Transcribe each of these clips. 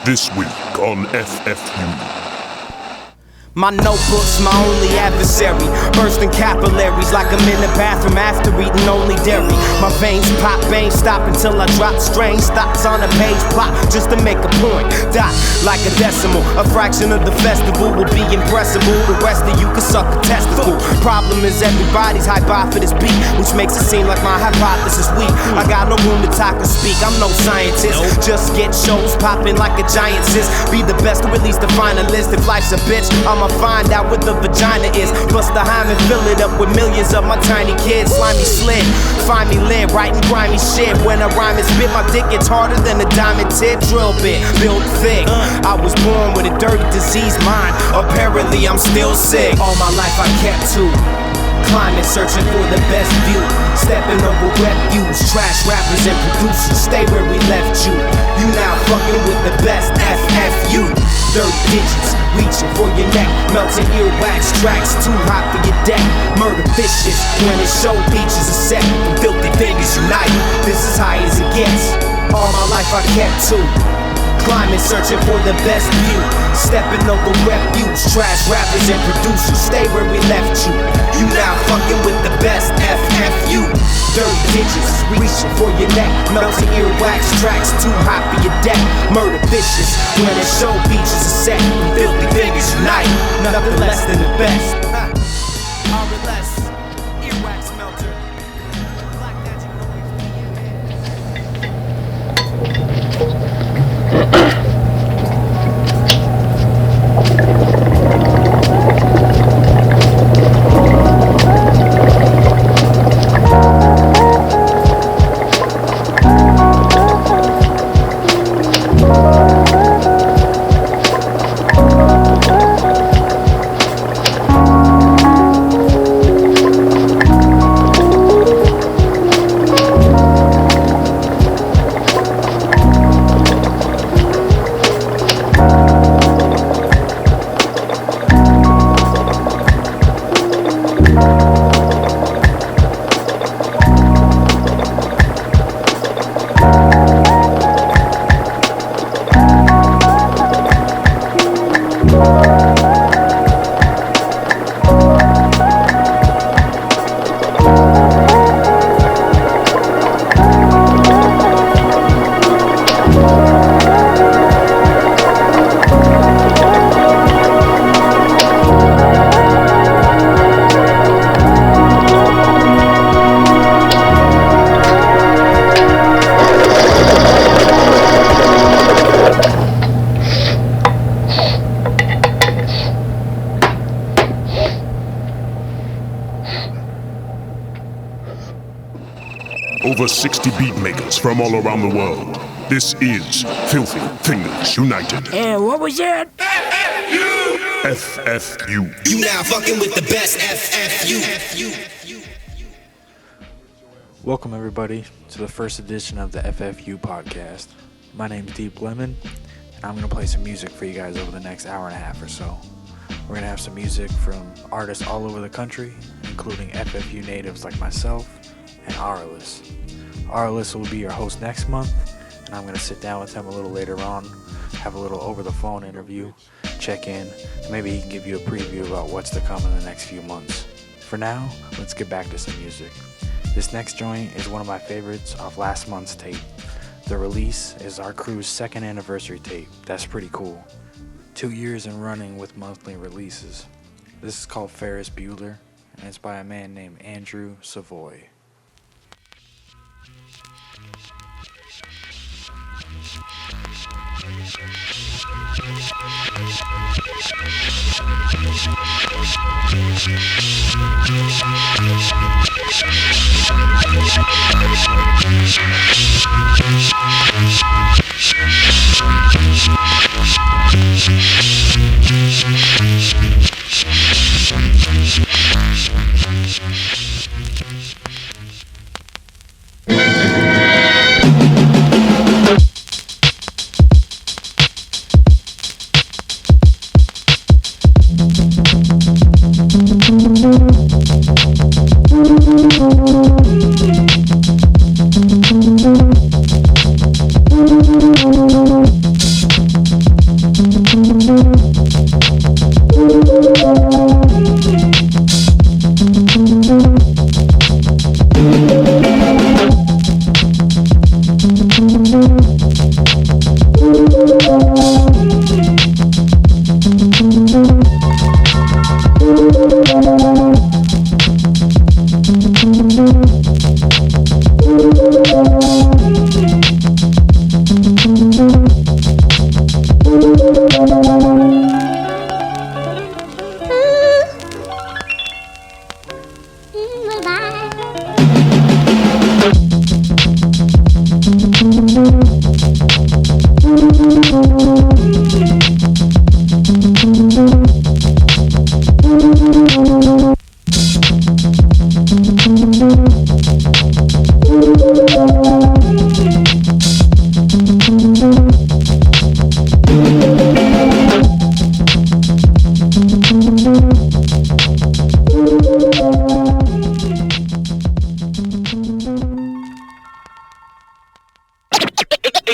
This week on FFU. My notebook's my only adversary, bursting capillaries like I'm in the bathroom after eating only dairy. My veins pop, veins stop until I drop strange thoughts on a page plot just to make a point. Dot like a decimal, a fraction of the festival will be impressible. The rest of you can suck a testicle. Problem is everybody's hype off for this beat, which makes it seem like my hypothesis weak. I got no room to talk and speak, I'm no scientist. Just get shows popping like a giant sis. Be the best or at least the finalist. If life's a bitch, I'ma find out what the vagina is. Bust the hymen, fill it up with millions of my tiny kids. Slimy slit, find me lit, writing grimy shit. When I rhyme and spit, my dick gets harder than a diamond tip. Drill bit, built thick. I was born with a dirty diseased mind. Apparently I'm still sick. All my life I kept to climbing, searching for the best view. Stepping over wet views, trash rappers and producers. Stay where we left you. You now fucking with the best FFU. Dirty digits, reaching for your neck. Melting earwax tracks, too hot for your deck. Murder vicious, when it show beaches a set. From filthy fingers unite, this is high as it gets. All my life I kept to climbing, searching for the best view. Stepping over wet views, trash rappers and producers. Stay where we left you. You now fucking with the best FFU. Dirty digits, reaching for your neck. Melting earwax tracks, too hot for your deck. Murder vicious, when it show beaches a set. From filthy fingers unite, nothing less than the best. Araless, earwaxMELTER. Over 60 beat makers from all around the world. This is Filthy Fingers United. And what was that? FFU. You now fucking with the best FFU. Welcome everybody to the first edition of the FFU podcast. My name's DeepLemon, and I'm going to play some music for you guys over the next hour and a half or so. We're going to have some music from artists all over the country, including FFU natives like myself and Araless. Araless will be your host next month, and I'm going to sit down with him a little later on, have a little over-the-phone interview, check in, maybe he can give you a preview about what's to come in the next few months. For now, let's get back to some music. This next joint is one of my favorites off last month's tape. The release is our crew's second anniversary tape. That's pretty cool. 2 years in running with monthly releases. This is called Ferris, Beuller, and it's by a man named Andrew Suvoie.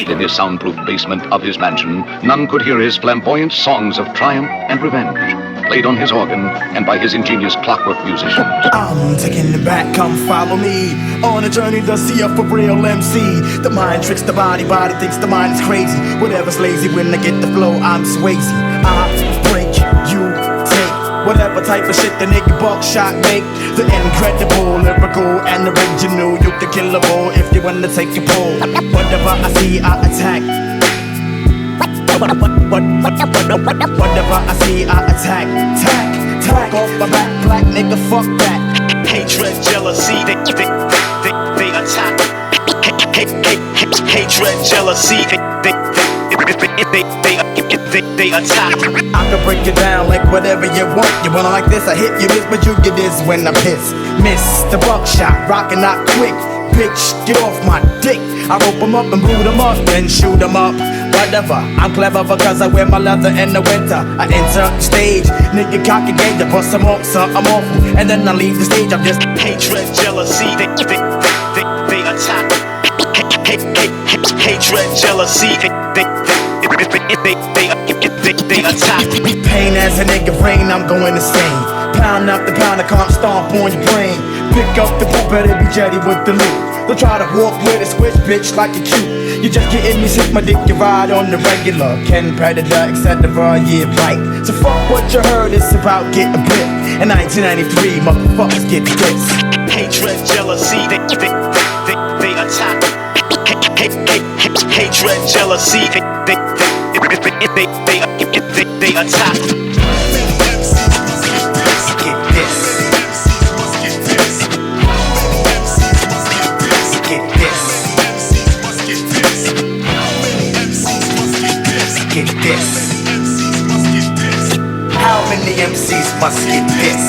In his soundproof basement of his mansion, none could hear his flamboyant songs of triumph and revenge, played on his organ and by his ingenious clockwork musicians. I'm taking it back, come follow me on a journey to see a for real MC. The mind tricks the body, body thinks the mind is crazy. Whatever's lazy, when I get the flow, I'm Swayze. I break, you take whatever type of shit the nigga buckshot make. The incredible, lyrical, and original. You can kill a bull if you wanna take a pull. Whatever I see, I attack. Whatever I see, I attack. Tack off my back, black nigga, fuck that. Hatred, jealousy, they attack. Hatred, jealousy, they attack. I can break it down like whatever you want. You wanna like this, I hit you miss, but you get this when I piss. Miss the buckshot, rockin' out quick. Bitch, get off my dick. I rope 'em up and boot 'em up, then shoot 'em up. Whatever, I'm clever because I wear my leather in the winter. I enter the stage, nigga cock and gauge, I bust some up, so I'm awful. And then I leave the stage, I'm just hatred, jealousy, they attack. Hatred, jealousy, they attack. Pain as a nigga brain, I'm going insane. Pound after pound, I can't stomp on your brain. Pick up the boot, better be jetty with the loot. Don't try to walk with a switch, bitch, like a cute. You just getting me sick, my dick, you ride on the regular. Ken Predator, etc., yeah, right. So fuck what you heard, it's about getting bit. In 1993, motherfuckers get this. Hatred, jealousy, they attack. Hatred, jealousy, they attack. Get this. Get this. Get this. How many MCs must get this?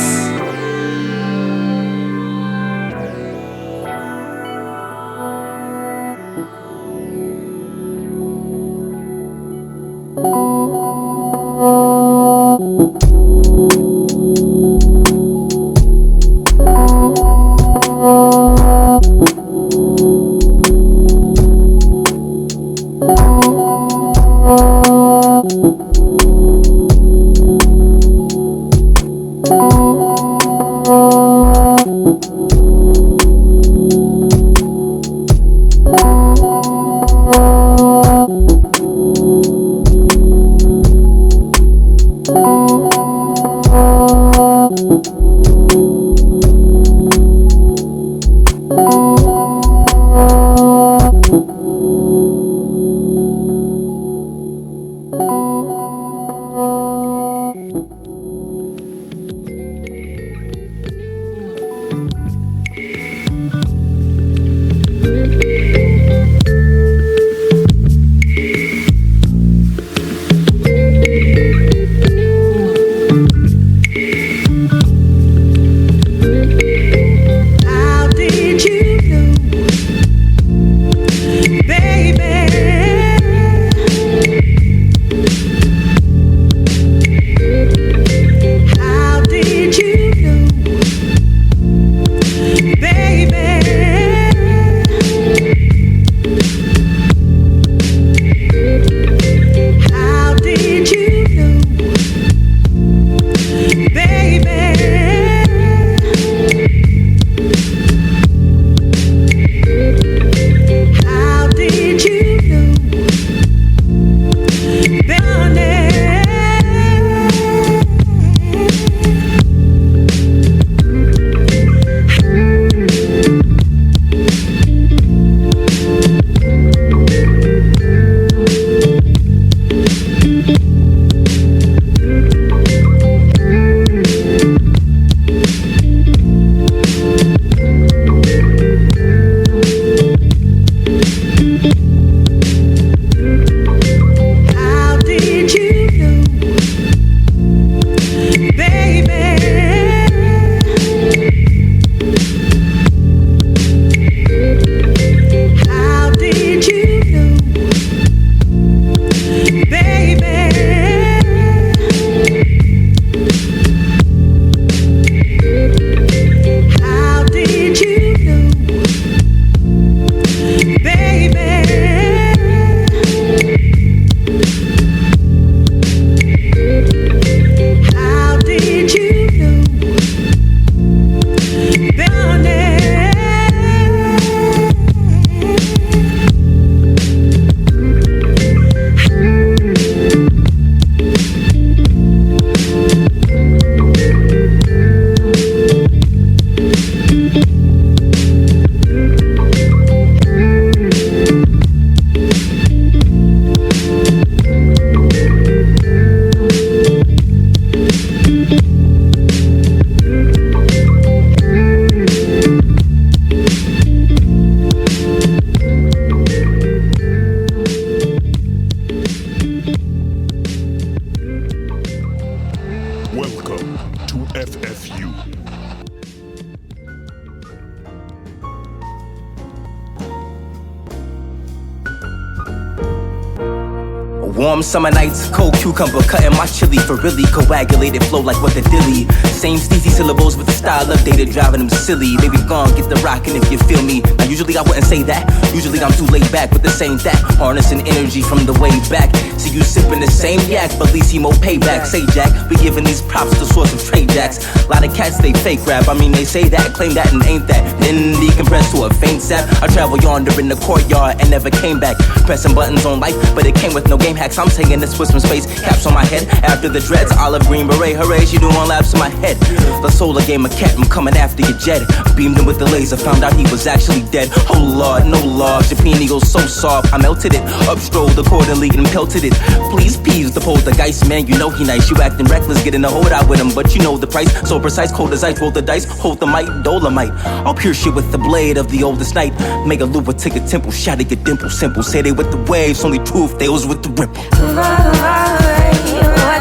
Warm summer nights, cold cucumber, cutting my chili for really coagulated flow like what the dilly. Same steezy syllables with the style updated, driving them silly. Baby, gone, get the rockin' if you feel me. Now usually I wouldn't say that. Usually I'm too laid back, but this ain't that. Harnessing energy from the way back. See you sipping the same yak, but at least he more payback. Say Jack, we giving these props to source of trade jacks. Lot of cats they fake rap. I mean they say that, claim that, and ain't that. Then decompress to a faint sap. I travel yonder in the courtyard and never came back. Pressing buttons on life, but it came with no game hacks. I'm taking this with some space caps on my head. After the dreads, olive green beret, hooray, she doing laps in my head. The solar game a cat, I'm coming after your jet. Beamed him with the laser, found out he was actually dead. Oh lord, no love, Japan Eagle so soft, I melted it. Upstrolled accordingly and pelted it. Please peas, the poltergeist, man, you know he nice. You acting reckless, getting a hold out with him, but you know the price. So precise, cold as ice, roll the dice, hold the mic, dolomite. I'll pierce you with the blade of the oldest night. Make a loop, take a temple, shot at your dimple, simple. Say they with the waves, only true if they was with the ripple. What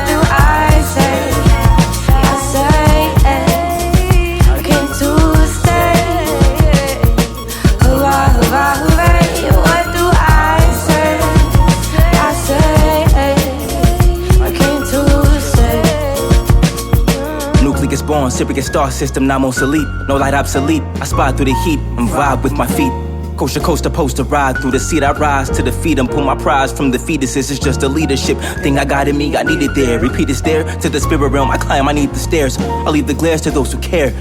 do I say? I say, I came to stay. Hurrah, hurrah, hooray. What do I say? I say, I came to stay. Nucleus born, Cypriot star system, now obsolete. No light obsolete, I spy through the heat and vibe with my feet. Coast to coast, supposed to ride through the seat. I rise to the feet and pull my prize from the fetuses. It's just a leadership thing I got in me, I need it there. Repeat it, stare to the spirit realm. I climb, I need the stairs. I'll leave the glares to those who care.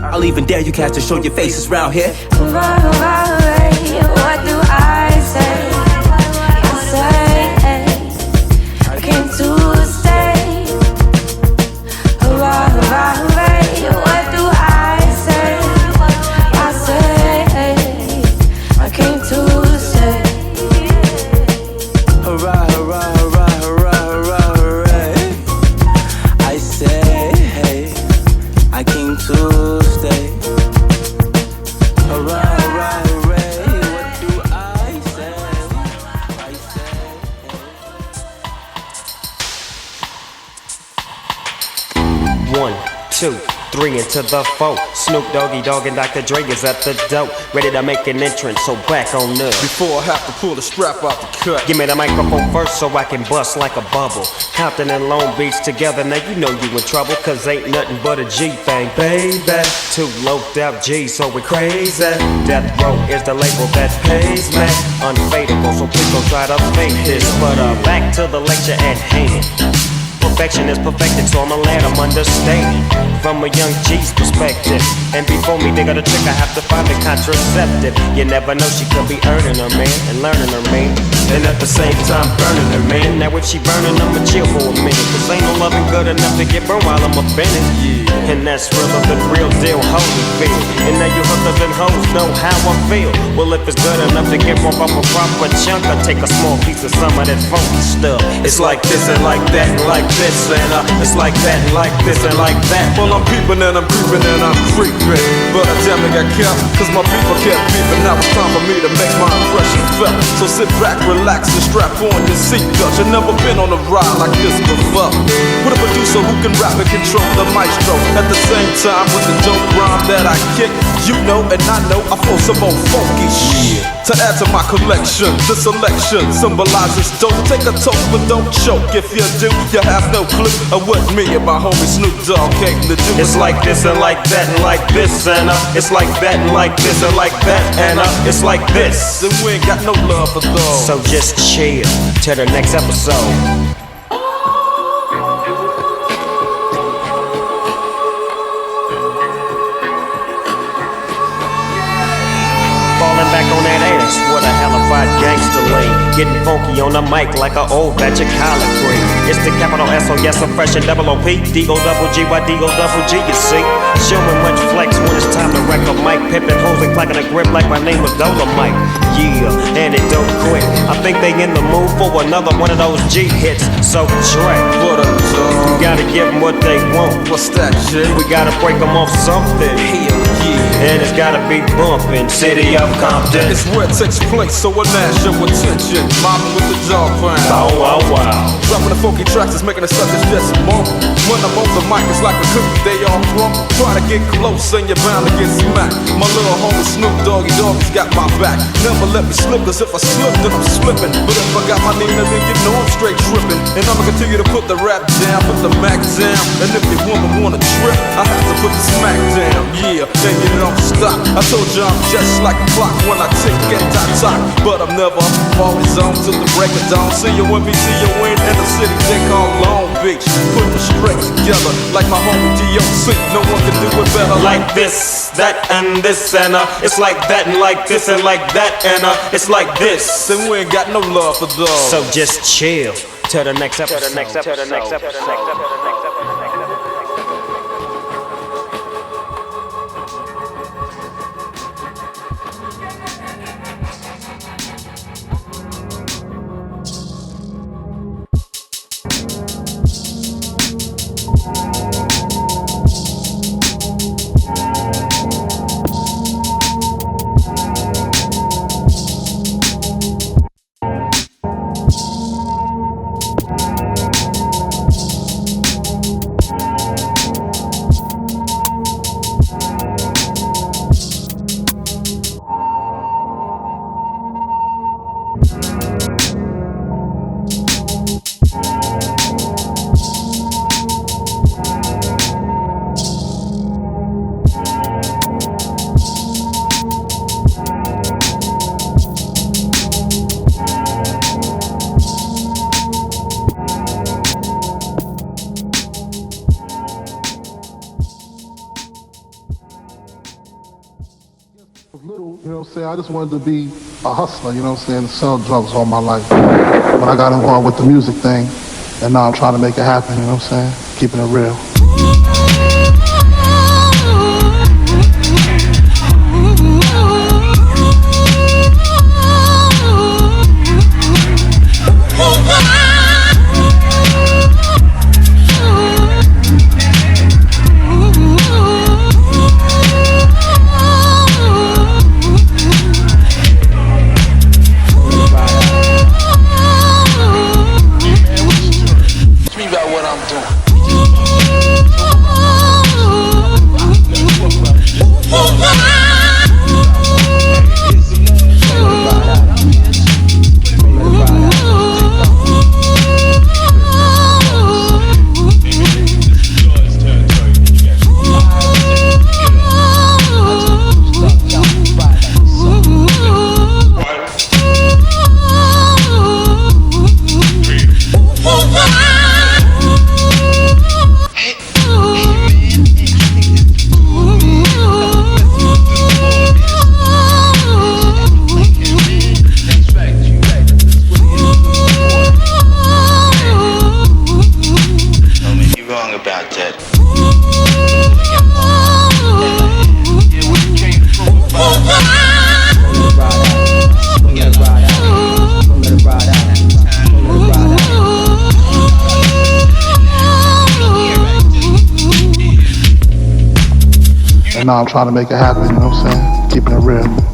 I'll even dare you cats to show your faces round here. Hurrah, hurrah, hooray. What do I say? I say, I came to stay. Hurrah, hurrah, hooray. What do I say? I say, I came to stay. Hurrah, hurrah, hurrah, hurrah, hurrah, hooray. I say, hey, I came to stay. Hurrah, hurrah, hooray. What do I say? I say, hey. 1, 2, 3 into the 4. Snoop Doggy Dogg and Dr. Dre is at the door, ready to make an entrance, so back on up. Before I have to pull the strap out the cut, Give me the microphone first so I can bust like a bubble. Compton and Long Beach together, now you know you in trouble, cause ain't nothing but a G thing, baby. Too loped out G, so we crazy. Death Row is the label that pays me. Unfadable, so please don't try to fake this. But back to the lecture at hand. Perfection is perfected, so I'ma let them understand from a young G's perspective. And before me dig out a trick, I have to find a contraceptive. You never know, she could be earning her man and learning her man, and at the same time burning her man. Now if she burning, I'ma chill for a minute, cause ain't no loving good enough to get burned while I'm offended. Yeah. And that's realer than real deal, holy feel. And now you hookers and hoes know how I feel. Well, if it's good enough to get off a proper chunk, I take a small piece of some of that funky stuff. It's like this and like that and like this, and it's like that and like this and like that. well, I'm peeping and I'm creeping and I'm creeping, but I damn it got kept, cause my people kept beeping. Now it's time for me to make my impression felt. So sit back, relax, and strap on your seatbelt. You've never been on a ride like this before, with a producer who can rap and control the maestro. At the same time, with the dope rhyme that I kick, you know and I know I flow some more funky shit. To add to my collection, the selection symbolizes dope. Take a toast, but don't choke. If you do, you have no clue of what me and my homie Snoop Dogg came to do. It's like this and like that and like this, and it's like that and like this and like that, and it's like this. Then we ain't got no love for those. So just chill till the next episode. Falling back on that ass, what a hellified gangster lane. Getting funky on the mic like an old batch of collard green. It's the capital S, oh yes, I'm fresh and double OP. D-O-double-G-Y-D-O-double-G, you see. Showing much flex when it's time to wreck a mic. Pimping hoes and clacking a grip like my name was Dolomite. Yeah, and it don't quit. I think they in the mood for another one of those G hits. So Dre, what up, dog? we gotta give them what they want. What's that shit? We gotta break them off something. Hell yeah. And it's gotta be bumpin', city of Compton. It's where it takes place, so I nash your attention. Mobbing with the dog pound. Oh, wow, wow. Dropping the funky tracks is making it such as just a moment. When I'm on the mic, it's like a cookie, they all crumble. Try to get close and you're bound to get smacked. My little homie Snoop Doggy's got my back. Never let me slip, cause if I slip, then I'm slipping. But if I got my Nina, then you know I'm straight tripping. And I'ma continue to put the rap down, put the Mac down. And if you woman wanna trip, I have to put the smack down. Yeah, then you don't stop. I told you I'm just like a clock when I tick and top. But I'm never always on till the break of dawn. See you when we see you in the city they call Long Beach. Put the straight together like my homie DOC. No one can do it better like this, that and this and it's like that and like this and like that and it's like this. And we ain't got no love for those. So just chill till the next episode. I just wanted to be a hustler, you know what I'm saying, sell drugs all my life. But I got involved with the music thing, and now I'm trying to make it happen, you know what I'm saying, keeping it real. Now I'm trying to make it happen, you know what I'm saying? Keeping it real.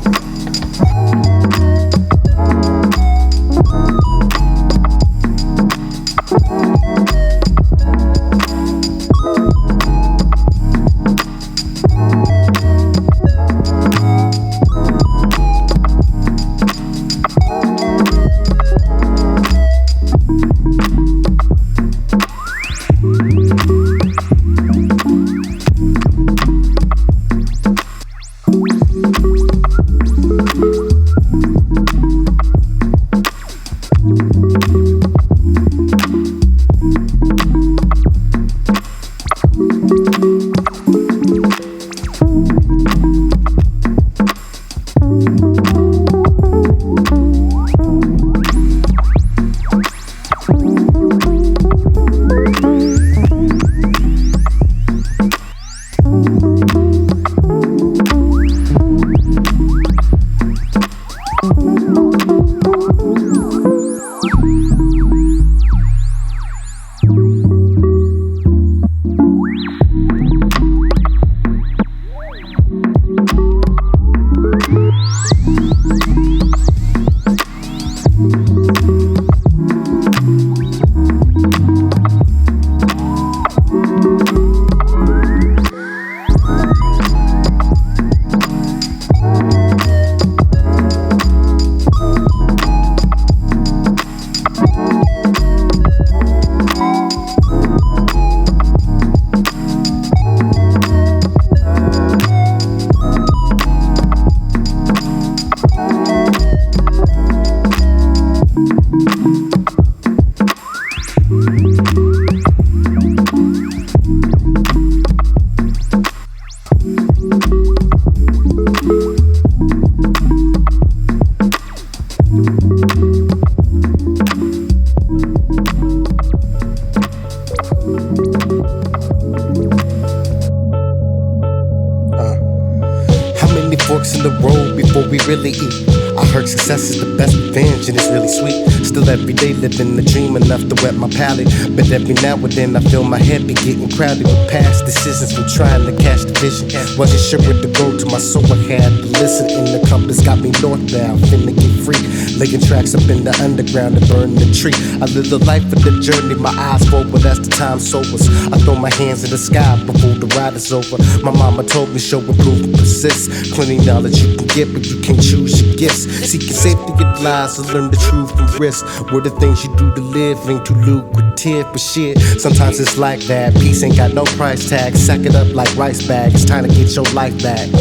Forks in the road before we really eat. I heard success is the best revenge and it's really sweet. Still every day living the dream enough to wet my palate. But every now and then I feel my head be getting crowded with past decisions from trying to catch the vision. Wasn't sure where to go to my soul, I had to listen. In the compass got me northbound, finna get free. Laying tracks up in the underground and burn the tree. I live the life of the journey, my eyes forward as the time sobers. I throw my hands in the sky before the ride is over. My mama told me show improvement persist. Plenty knowledge you can get, but you can't choose your gifts. Seeking safety get lies, so learn the truth from risk. Where the things you do to live ain't too lucrative, but shit, sometimes it's like that. Peace ain't got no price tag. Sack it up like rice bag. It's time to get your life back.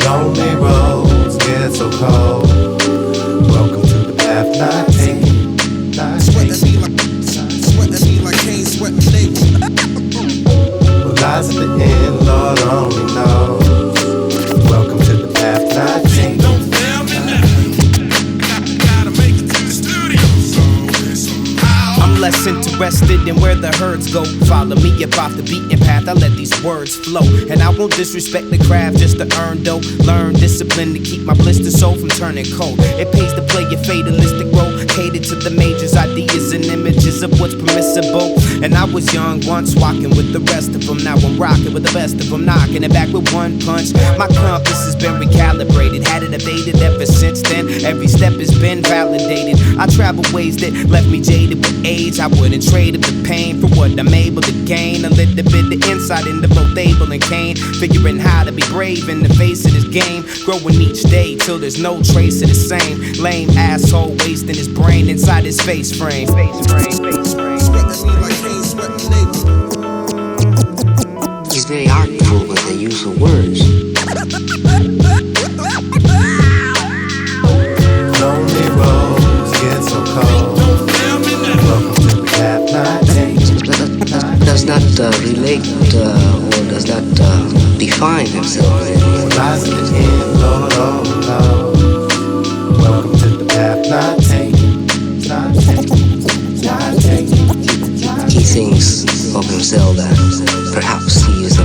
Lonely roads get so cold. Welcome to the path not taken. Sweating me like Kane sweating neighbors. What lies at the end, Lord only knows. Welcome to the path not taken. Don't fail me now. Gotta make it to the studio. I'm less interested in where the herds go. Follow me up off the beaten path, I let these words flow. And I won't disrespect the craft just to earn dough. Learn discipline to keep my blistered soul from turning cold. It pays to play your fatalistic role. Catered to the majors, ideas and images of what's permissible. And I was young once, walking with the rest of them. Now I'm rocking with the best of them, knocking it back with one punch. My compass has been recalibrated, had it updated ever since then. Every step has been validated. I travel ways that left me jaded with age. I wouldn't trade up the pain for what I'm able to gain. A little bit of insight into both Abel and Cain. Figuring how to be brave in the face of this game. Growing each day till there's no trace of the same. Lame asshole wasting his brain inside his face frame. He's very artful with the use of words. Lonely roads get so cold. Welcome to the path not taken. Does not relate or does not define himself. Lies at the end, Lord only knows. Welcome to the path not taken. Not taken. He thinks of himself as perhaps he is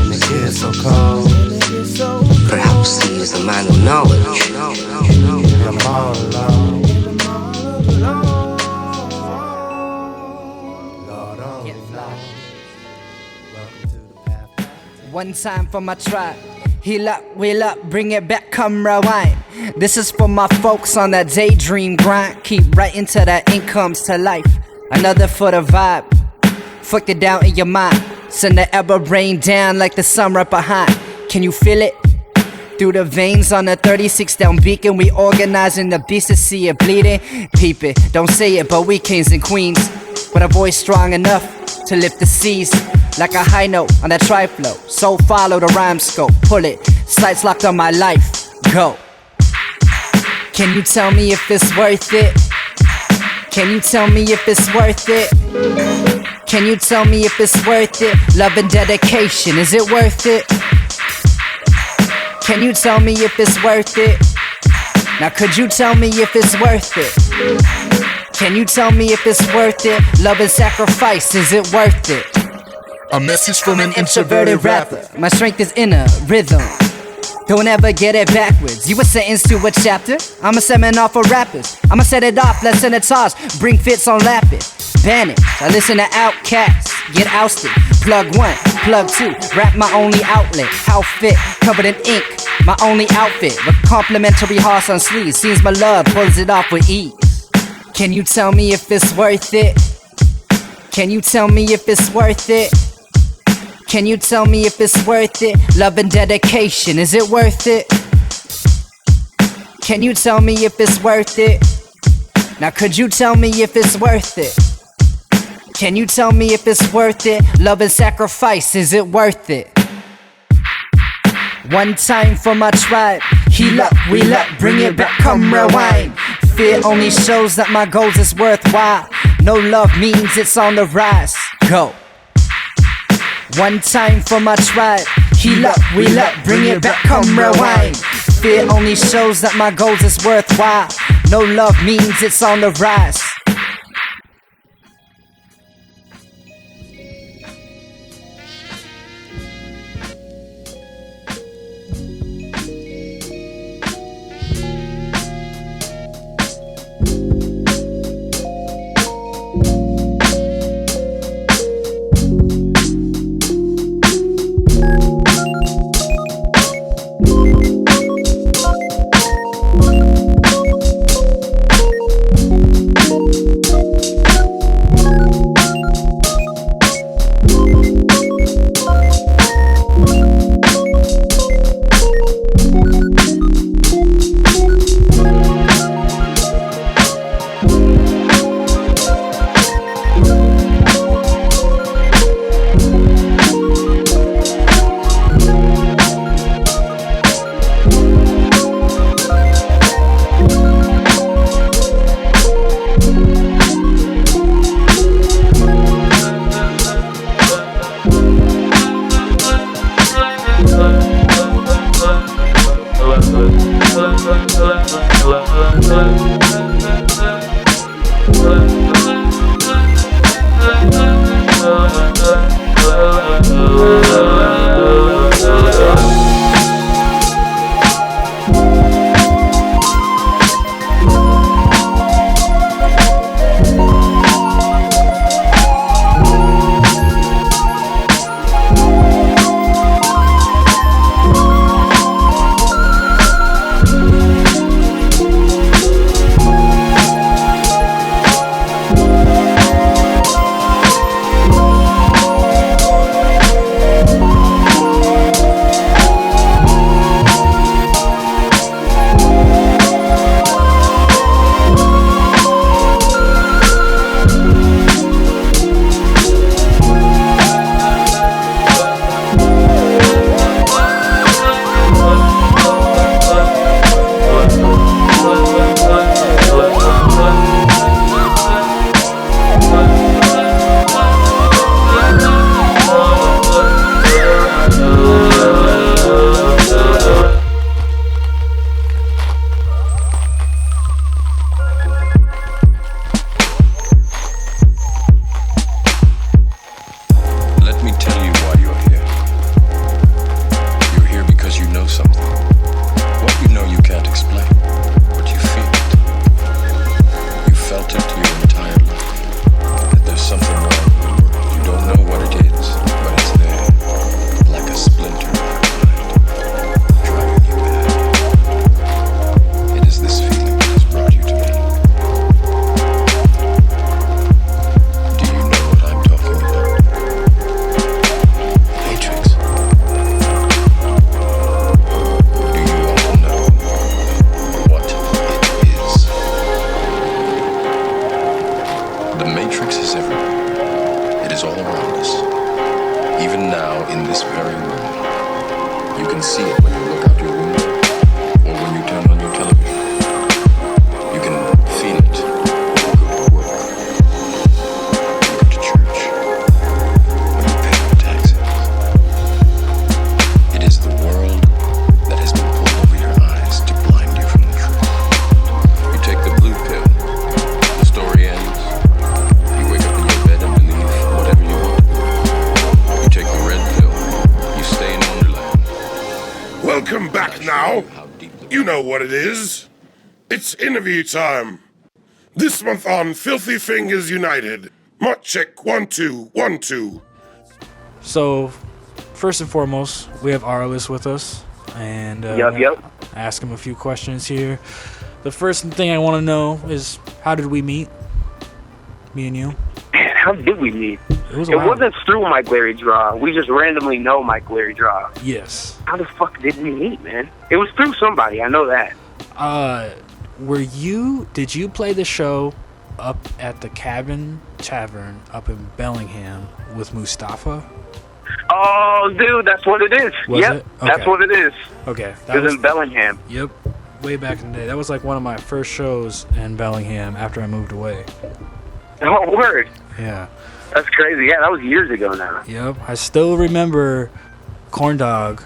perhaps he is a man of knowledge. One time for my tribe. Heal up, wheel up, bring it back, come rewind. This is for my folks on that daydream grind. Keep right into that incomes to life. Another for the vibe. Fucked it down in your mind. Send the ever rain down like the sun right behind. Can you feel it? Through the veins on the 36 down beacon. We organizing the beast to see it bleeding. Peep it, don't say it, but we kings and queens. With a voice strong enough to lift the seas. Like a high note on that tri-flow. So follow the rhyme scope. Pull it, sights locked on my life. Go. Can you tell me if it's worth it? Can you tell me if it's worth it? Can you tell me if it's worth it? Love and dedication, is it worth it? Can you tell me if it's worth it? Now could you tell me if it's worth it? Can you tell me if it's worth it? Love and sacrifice, is it worth it? A message from an introverted rapper. My strength is in a rhythm. Don't ever get it backwards. You a sentence to a chapter. I'm a seminar for rappers. I'ma set it off, let's sanitize. Bring fits on lapping. Banish. I listen to Outcasts. Get ousted. Plug 1, plug 2. Rap my only outlet. Outfit covered in ink. My only outfit. With complimentary hearts on sleeves. Seems my love pulls it off with ease. Can you tell me if it's worth it? Can you tell me if it's worth it? Can you tell me if it's worth it? Love and dedication, is it worth it? Can you tell me if it's worth it? Now could you tell me if it's worth it? Can you tell me if it's worth it? Love and sacrifice, is it worth it? One time for my tribe. Heal up, wheel up, bring it back, come rewind. Fear only shows that my goals is worthwhile. No love means it's on the rise. Go. One time for my tribe. Heal up, wheel up, bring it back, come rewind. Fear only shows that my goals is worthwhile. No love means it's on the rise. Welcome back now. You know what it is. It's interview time. This month on Filthy Fingers United. Mic check 1 2 1 2. So, first and foremost, we have Araless with us, and ask him a few questions here. The first thing I want to know is, how did we meet? Me and you. Man, how did we meet? It wasn't through Mike Larry Draw. We just randomly know Mike Larry Draw. Yes. How the fuck did we meet, man? It was through somebody. I know that. Did you play the show up at the Cabin Tavern up in Bellingham with Mustafa? Oh, dude, that's what it is. Was it? Okay. That's what it is. Okay. It was in Bellingham. Yep. way back in the day. That was like one of my first shows in Bellingham after I moved away. Oh, word. Yeah. That's crazy. Yeah, that was years ago now. Yep. I still remember Corn Dog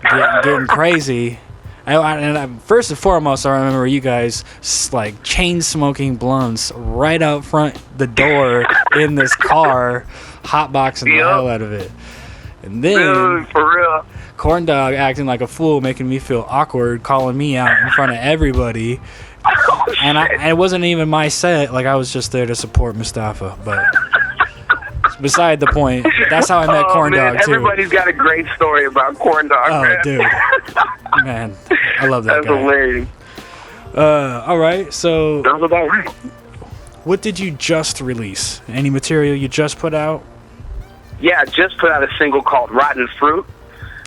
getting crazy. First and foremost, I remember you guys like chain smoking blunts right out front the door in this car, hotboxing the hell out of it. And then, dude, for real, Corn Dog acting like a fool, making me feel awkward, calling me out in front of everybody. And it wasn't even my set. Like, I was just there to support Mustafa. But beside the point, that's how I met Corn Dog, too. Everybody's got a great story about Corn Dog, man. Dude. Man, I love that That's guy. hilarious. All right, so That's about right. What did you just release? Any material you just put out? Yeah, I just put out a single called Rotten Fruit.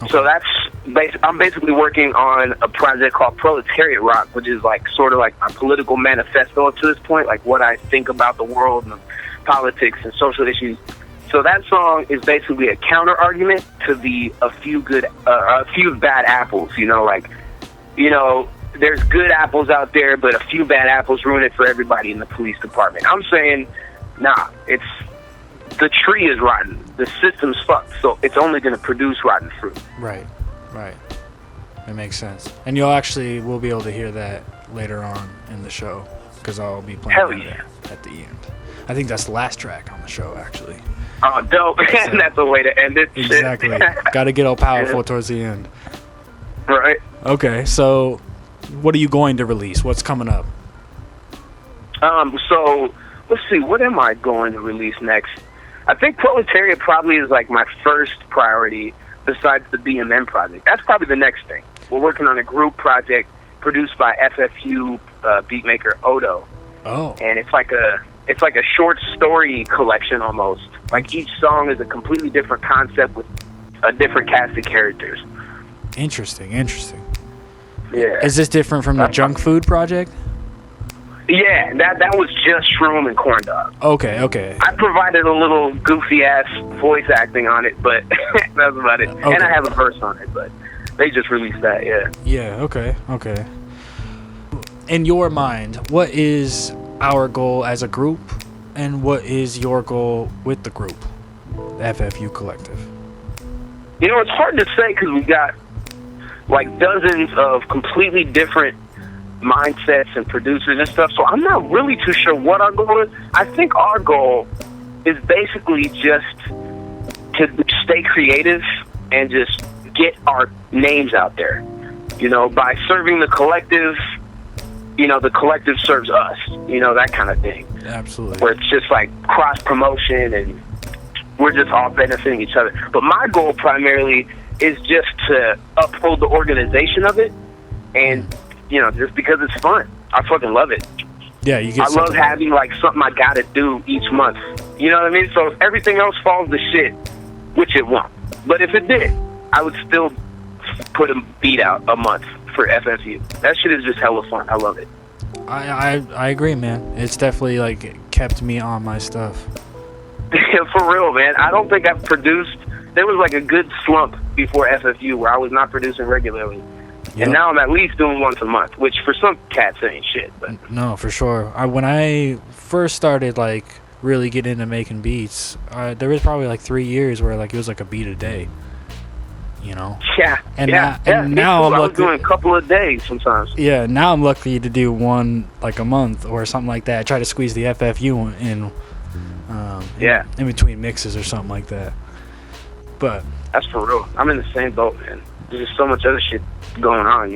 Okay. So I'm basically working on a project called Proletariat Rock, which is like sort of like a political manifesto to this point, like what I think about the world and politics and social issues. So that song is basically a counter argument to a few bad apples. There's good apples out there, but a few bad apples ruin it for everybody in the police department. I'm saying, nah, the tree is rotten. The system's fucked, so it's only going to produce rotten fruit. Right. That makes sense. And we'll be able to hear that later on in the show, because I'll be playing that at the end. I think that's the last track on the show, actually. Oh, dope. So, that's a way to end it. Exactly. Got to get all powerful towards the end. Right. Okay, so what are you going to release? What's coming up? So let's see. What am I going to release next? I think Proletariat probably is like my first priority besides the BMN project. That's probably the next thing. We're working on a group project produced by FFU beatmaker Weirdough. Oh. And it's like a short story collection almost. Like each song is a completely different concept with a different cast of characters. Interesting. Yeah. Is this different from the Junk Food project? Yeah, that was just Shroom and Corn Dog. Okay. I provided a little goofy ass voice acting on it, but that's about it. Okay. And I have a verse on it, but they just released that, yeah. Yeah, okay. In your mind, what is our goal as a group, and what is your goal with the group, the FFU Collective? It's hard to say because we got like dozens of completely different mindsets and producers and stuff, so I'm not really too sure what our goal is. I think our goal is basically just to stay creative and just get our names out there. By serving the collective, the collective serves us, that kind of thing. Absolutely. Where it's just like cross promotion and we're just all benefiting each other. But my goal primarily is just to uphold the organization of it, and just because it's fun. I fucking love it. Yeah, you get. I love having like something I gotta do each month. You know what I mean? So if everything else falls to shit, which it won't, but if it did, I would still put a beat out a month for FFU. That shit is just hella fun. I love it. I agree, man. It's definitely like kept me on my stuff. For real, man. I don't think I've produced. There was like a good slump before FFU where I was not producing regularly. Yep. And now I'm at least doing once a month, which for some cats ain't shit. But no, for sure. When I first started like really getting into making beats, there was probably like 3 years where like it was like a beat a day. Yeah. And now I'm lucky. Doing a couple of days sometimes. Yeah. Now I'm lucky to do one like a month or something like that. I try to squeeze the FFU in. In between mixes or something like that. But that's for real. I'm in the same boat, man. There's just so much other shit going on,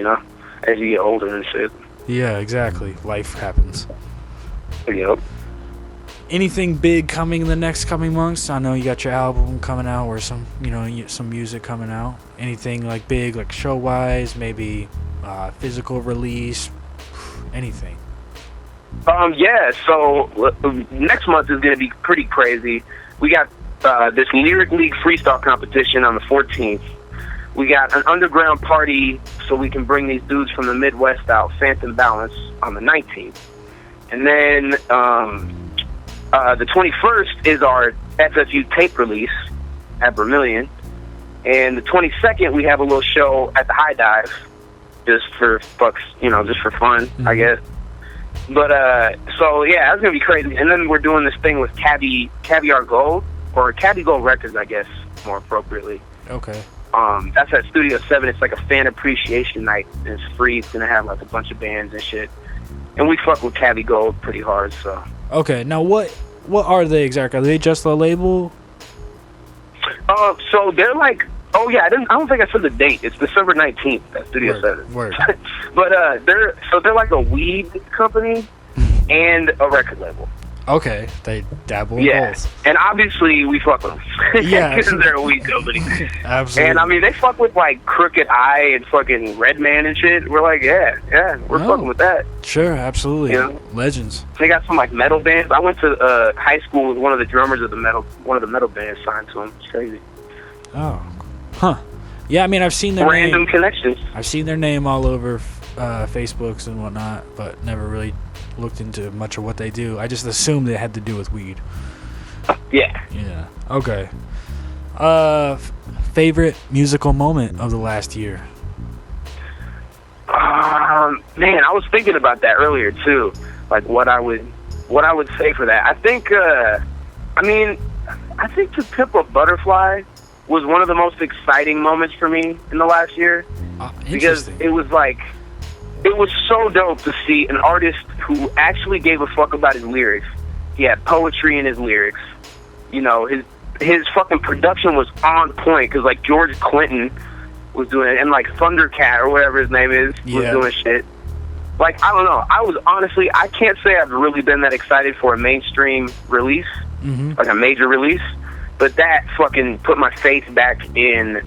as you get older and shit. Yeah, exactly. Life happens. Yep. Anything big coming in the next coming months? I know you got your album coming out or some music coming out. Anything like big, like show-wise, maybe physical release, anything? Yeah, so next month is going to be pretty crazy. We got this Lyric League freestyle competition on the 14th. We got an underground party so we can bring these dudes from the Midwest out, Phantom Balance, on the 19th. And then the 21st is our FFU tape release at Vermilion. And the 22nd, we have a little show at the High Dive. just for fucks, just for fun, I guess. But so yeah, that's gonna be crazy. And then we're doing this thing with Caviar Gold, or Cavi Gold Records, I guess, more appropriately. Okay. That's at Studio 7. It's like a fan appreciation night. It's free. It's gonna have like a bunch of bands and shit. And we fuck with Cavi Gold pretty hard, so. Okay, now what are they exactly? Are they just a label? So they're like, oh yeah, I don't think I said the date. It's December 19th at Studio 7. Word. But they're like a weed company and a record label. Okay, they dabble in both. And obviously we fuck with them. Yeah, because they're a weed company. Absolutely. And I mean, they fuck with like Crooked Eye and fucking Redman and shit. We're like, yeah, we're fucking with that. Sure, absolutely. You know? Legends. They got some like metal bands. I went to high school with one of the drummers of one of the metal bands signed to them. It's crazy. Oh, huh. Yeah, I mean, I've seen their random connections. I've seen their name all over Facebooks and whatnot, but never really looked into much of what they do. I just assumed it had to do with weed. Yeah. Yeah. Okay. Favorite musical moment of the last year? Man, I was thinking about that earlier too. Like what I would say for that. I think To Pimp a Butterfly was one of the most exciting moments for me in the last year. Because it was so dope to see an artist who actually gave a fuck about his lyrics. He had poetry in his lyrics. His fucking production was on point, because like George Clinton was doing it, and like Thundercat or whatever his name is was doing shit. Like, I don't know. I can't say I've really been that excited for a mainstream release, like a major release, but that fucking put my faith back in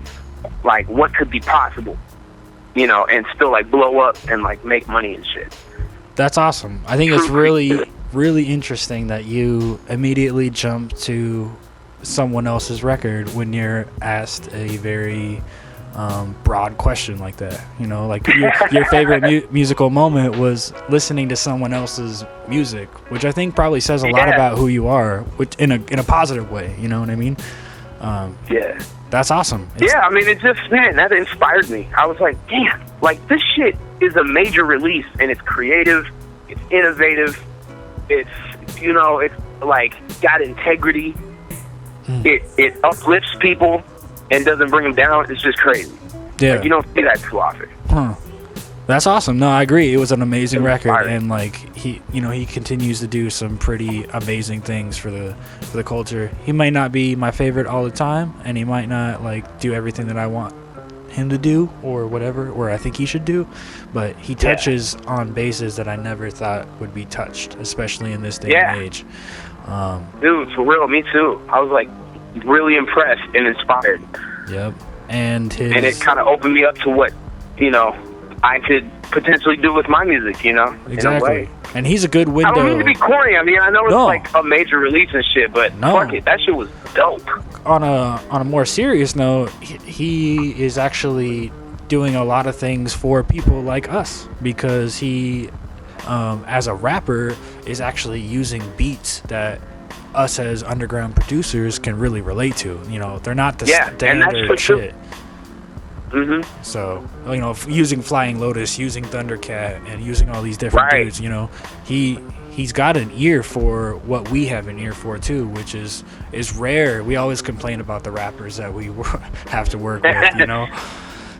like what could be possible, and still like blow up and like make money and shit. That's awesome. I think it's really, really interesting that you immediately jump to someone else's record when you're asked a very broad question like that. Like your favorite musical moment was listening to someone else's music, which I think probably says a lot about who you are, which in a positive way. You know what I mean? That's awesome. That inspired me. I was like, damn, like this shit is a major release, and it's creative, it's innovative, it's like got integrity, it uplifts people and doesn't bring them down. It's just crazy. Yeah, like, you don't see that too often. That's awesome. No, I agree. It was an amazing record, and like he continues to do some pretty amazing things for the culture. He might not be my favorite all the time, and he might not like do everything that I want him to do or whatever, or I think he should do, but he touches on bases that I never thought would be touched, especially in this day and age. Dude, for real, me too. I was like really impressed and inspired. Yep. And it kind of opened me up to what I could potentially do with my music, in a way. And he's a good window. I don't mean to be corny. I mean, I know it's like a major release and shit, but fuck it, that shit was dope. On a more serious note, he is actually doing a lot of things for people like us, because he, as a rapper, is actually using beats that us as underground producers can really relate to. They're not the standard shit. So, using Flying Lotus, using Thundercat, and using all these different dudes, he's got an ear for what we have an ear for too, which is rare. We always complain about the rappers that we have to work with,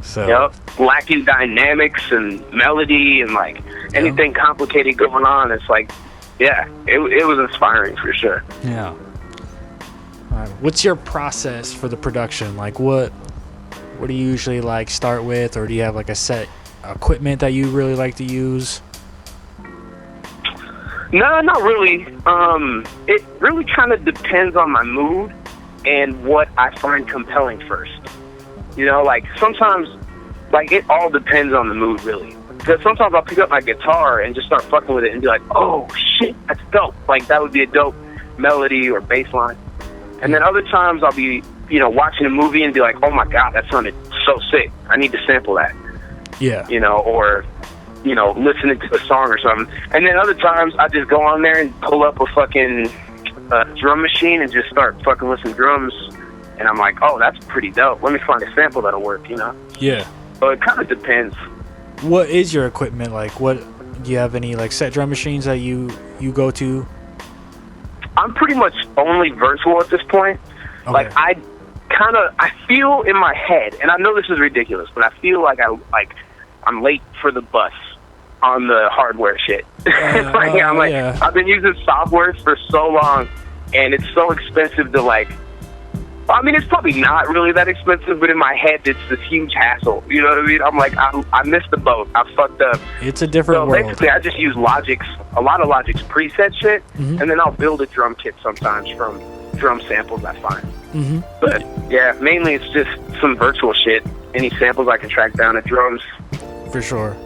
So lacking dynamics and melody and like anything complicated going on. It's like, it was inspiring for sure. Yeah. All right. What's your process for the production? Like, what do you usually like start with, or do you have like a set equipment that you really like to use? No, not really. It really kind of depends on my mood and what I find compelling first. Like sometimes, like it all depends on the mood really. Because sometimes I'll pick up my guitar and just start fucking with it and be like, oh shit, that's dope. Like that would be a dope melody or bass line. And then other times I'll be, watching a movie and be like, oh my god, that sounded so sick. I need to sample that. Yeah. Or listening to a song or something. And then other times I just go on there and pull up a fucking drum machine and just start fucking listening to drums. And I'm like, oh, that's pretty dope. Let me find a sample that'll work, Yeah. So it kind of depends. what is your equipment like? What do you have any like set drum machines that you go to? I'm pretty much only virtual at this point. Okay. Like I feel in my head, and I know this is ridiculous, but I feel like I'm late for the bus on the hardware shit. Yeah. I've been using software for so long, and it's so expensive to like. I mean, it's probably not really that expensive, but in my head, it's this huge hassle. You know what I mean? I'm like, I missed the boat. I fucked up. It's a different world. Basically, I just use a lot of Logic's preset shit, and then I'll build a drum kit sometimes from drum samples I find. But yeah, mainly it's just some virtual shit. Any samples I can track down at drums. For sure.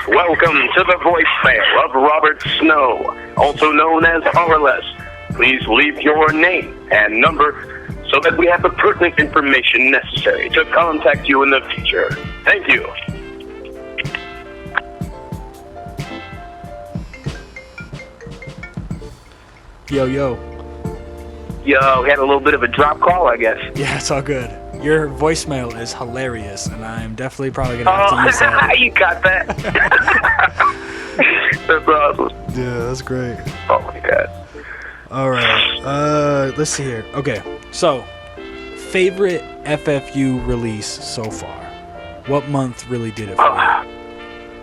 Welcome to the voicemail of Robert Snow, also known as Araless. Please leave your name and number so that we have the pertinent information necessary to contact you in the future. Thank you. Yo. Yo, had a little bit of a drop call, I guess. Yeah, it's all good. Your voicemail is hilarious, and I'm definitely probably going to have to use that. You got that? That's awesome. Yeah, that's great. Oh, my God. All right. Let's see here. Okay, so favorite FFU release so far? What month really did it for you?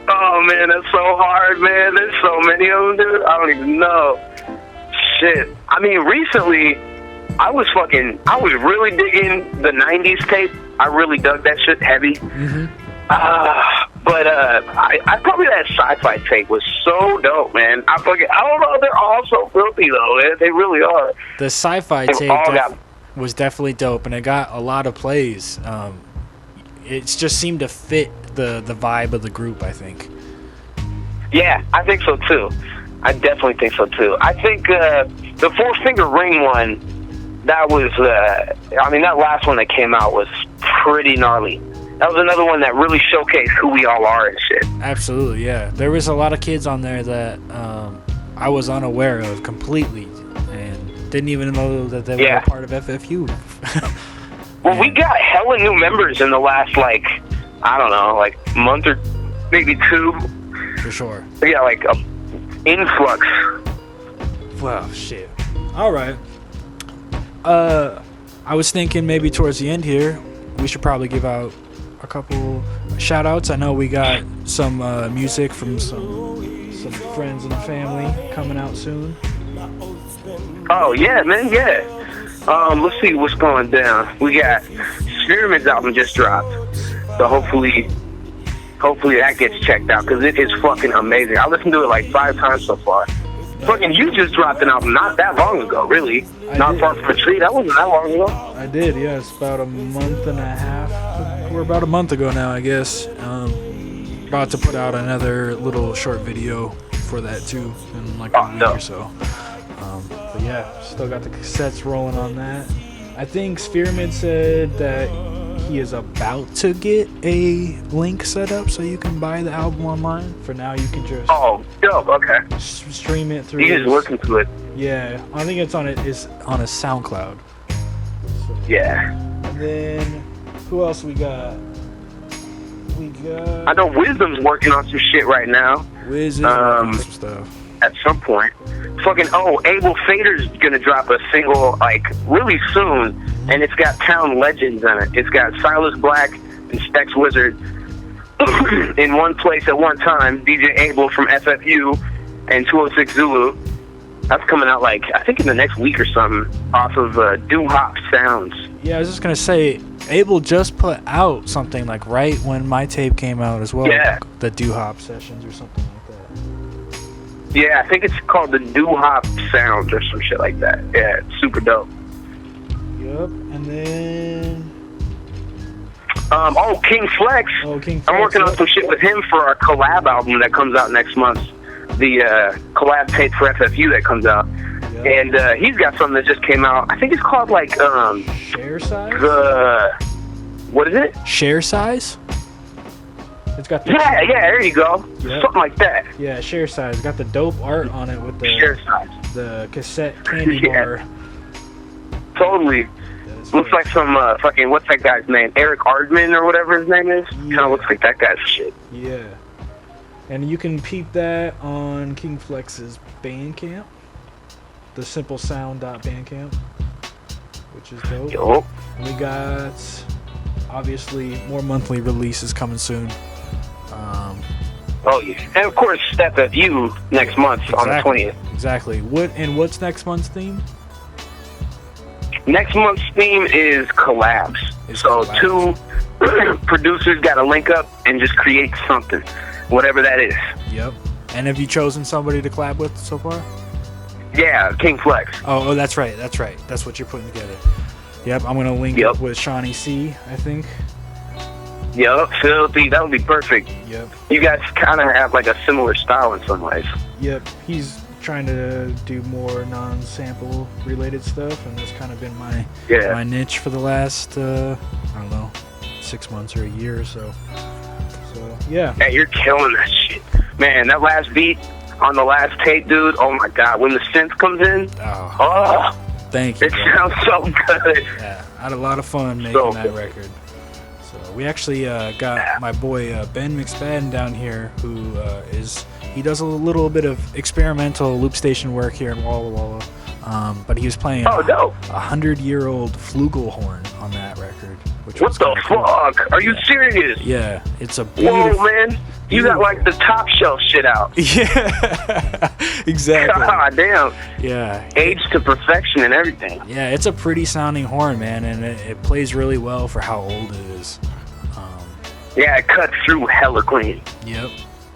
Oh, man, that's so hard, man. There's so many of them, dude. I don't even know. Shit. I mean, recently... I was really digging the 90s tape. I really dug that shit heavy. But I probably that sci-fi tape was so dope, man. I don't know, they're all so filthy though. They really are. The sci-fi tape was definitely dope, and it got a lot of plays. It just seemed to fit the vibe of the group, I think. Yeah, I think so too. I definitely think so too. I think the Four Finger Ring one, that was, that last one that came out was pretty gnarly. That was another one that really showcased who we all are and shit. Absolutely, yeah. There was a lot of kids on there that I was unaware of completely and didn't even know that they were a part of FFU. Well, we got hella new members in the last, month or maybe two. For sure. Yeah, influx. Wow, shit. All right. I was thinking maybe towards the end here, we should probably give out a couple shout outs. I know we got some music from some friends and family coming out soon. Oh yeah, man, yeah. Let's see what's going down. We got Spearman's album just dropped, so hopefully that gets checked out because it is fucking amazing. I listened to it 5 times so far. Fucking you just dropped an album not that long ago, really. Not Far From a Tree. That wasn't that long ago. I did, yeah. It's about a month and a half. We're about a month ago now, I guess. About to put out another little short video for that too in a week or so. But yeah, still got the cassettes rolling on that. I think Spearman said that he is about to get a link set up so you can buy the album online. For now, you can just dope, okay. Stream it through. You just listen to it. Yeah, I think it's on a SoundCloud. So. Yeah. And then who else we got? I know Wisdom's working on some shit right now. Wisdom's working on some stuff. At some point. Abel Fader's gonna drop a single really soon, and it's got Town Legends in it. It's got Silas Black and Stex Wizard in one place at one time. DJ Abel from FFU and 206 Zulu. That's coming out I think in the next week or something off of Doo Hop Sounds. Yeah, I was just gonna say Abel just put out something right when my tape came out as well. Yeah. The Doo Hop sessions or something like that. Yeah, I think it's called the Doo Hop Sounds or some shit like that. Yeah, it's super dope. Yep, and then... King Flex. I'm working on some shit with him for our collab album that comes out next month. The collab tape for FFU that comes out. And he's got something that just came out. I think it's called like Share Size? What is it? Share Size? It's got the yeah, there you go. Yep. Something like that. Yeah, Share Size. It's got the dope art on it with the Share Size. The cassette candy bar. Totally. Looks like some fucking, what's that guy's name? Eric Ardman or whatever his name is? Kind of looks like that guy's shit. Yeah. And you can peep that on King Flex's Bandcamp. The simplesound.bandcamp, which is dope. Yo. And we got, obviously, more monthly releases coming soon. Oh, yeah. And, of course, FFU next month on the 20th. Exactly. What's next month's theme? Next month's theme is collabs. Two producers got to link up and just create something, whatever that is. Yep. And have you chosen somebody to collab with so far? Yeah, King Flex. Oh, that's right. That's what you're putting together. Yep, I'm gonna link up with Shawnee C, I think. Yep, Filthy. That would be perfect. Yep. You guys kind of have like a similar style in some ways. Yep. He's trying to do more non-sample related stuff, and that's kind of been my niche for the last I don't know, 6 months or a year or so. So yeah. Hey, you're killing that shit, man. That last beat on the last tape, dude. Oh my god, when the synth comes in. Oh. Thank you. It sounds so good. Yeah, I had a lot of fun making that record. So we actually got my boy Ben McSpadden down here, who he does a little bit of experimental loop station work here in Walla Walla. But he was playing a 100-year-old flugelhorn on that record. What the fuck? Are you serious? Yeah, it's a beautiful. Whoa, man. You got like the top shelf shit out. Yeah, exactly. God damn. Yeah. Aged to perfection and everything. Yeah, it's a pretty sounding horn, man, and it plays really well for how old it is. Yeah, it cuts through hella clean. Yep.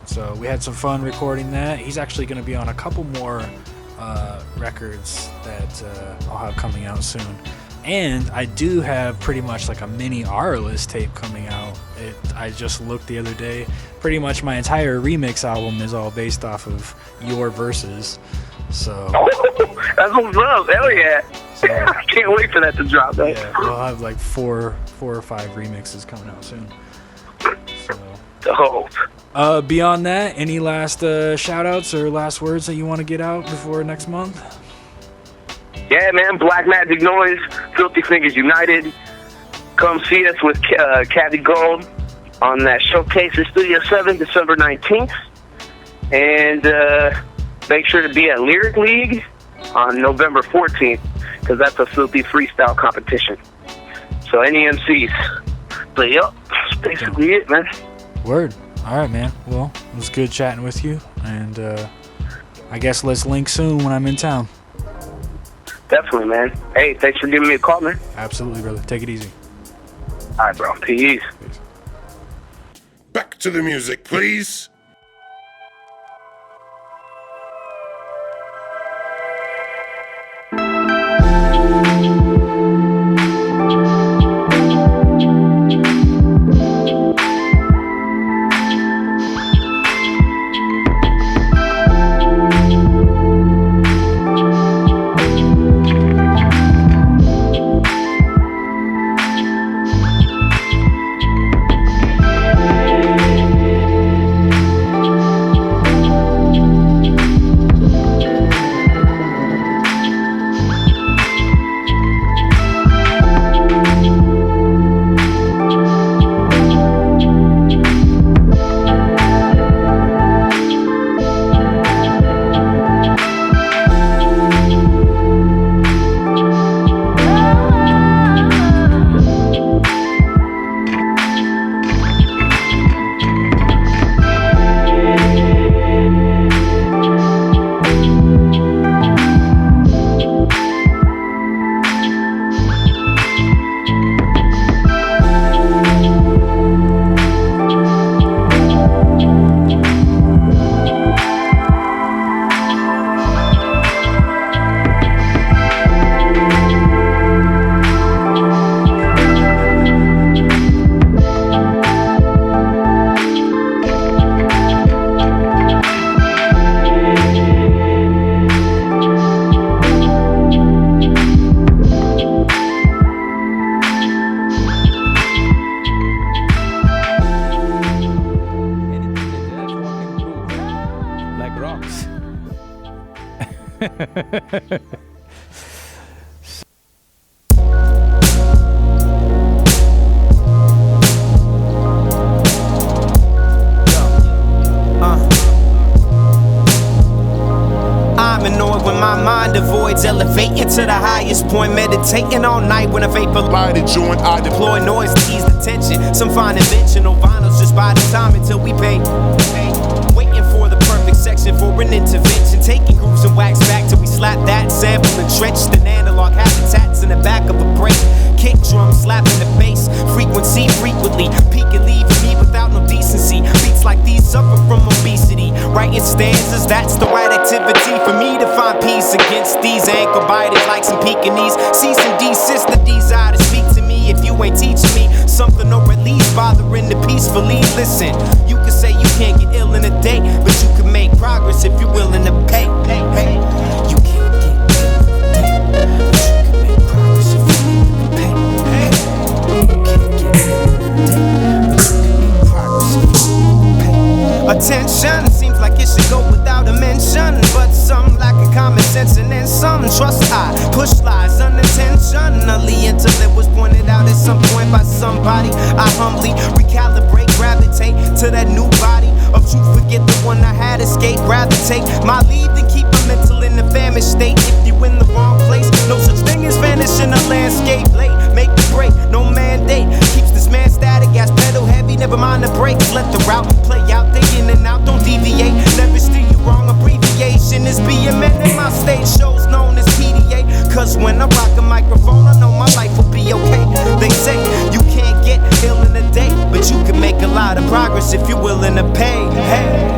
So we had some fun recording that. He's actually going to be on a couple more records that I'll have coming out soon. And I do have pretty much like a mini Araless tape coming out. I just looked the other day. Pretty much my entire remix album is all based off of your verses. So that's what's up. Hell yeah. So, I can't wait for that to drop. Man. Yeah, we'll have like four or five remixes coming out soon. So dope. Beyond that, any last shout outs or last words that you want to get out before next month? Yeah, man, Black Magic Noise, Filthy Fingers United. Come see us with Kathy Gold on that showcase at Studio 7, December 19th. And make sure to be at Lyric League on November 14th, because that's a Filthy freestyle competition. So any MCs. But yep, that's basically it, man. Word. All right, man. Well, it was good chatting with you. And I guess let's link soon when I'm in town. Definitely, man. Hey, thanks for giving me a call, man. Absolutely, brother. Take it easy. All right, bro. Peace. Back to the music, please. songs. I'm annoyed when my mind avoids elevating to the highest point, meditating all night when a vapor lighted joint. I deploy noise to ease the tension. Some find inventional vinyls just by the time until we pay. Waiting for the perfect section for an intervention. Taking grooves and wax back till we slap that sample entrenched in analog habitats in the back of a break. Kick drum slapping the bass, frequency frequently peaking, leaving me without no decency. Beats like these suffer from obesity. Writing stanzas, that's the right activity for me to find peace against these ankle biters like some Pekingese. Cease and desist the desire to speak to me if you ain't teaching me something or at least bothering to peacefully listen. You can say you can't get ill in a day, but you can make progress if you're willing to pay. You can't get ill in a day, but you can make progress if you're willing to pay. You can't get ill in a day, but you can make progress if you're willing to pay. Attention seems like it should go without a mention, but some lack of common sense and then some trust. I push lies unintentionally until it was pointed out at some point by somebody. I humbly recalibrate, gravitate to that new body of truth. Forget the one I had escaped. Rather take my lead than keep my mental in a famished state. If you in the wrong place, no such thing as vanish in a landscape. Late, make the break, no mandate. Keeps this man static, gas pedal heavy, never mind the brakes. Let the route play out, they in and out, don't deviate. Never steer you wrong, abbreviation is BMN. And my stage shows known as PDA. Cause when I rock a microphone, I know my life will be okay. They say you can't get ill in a day, but you can make a lot of progress if you're willing to pay. Hey.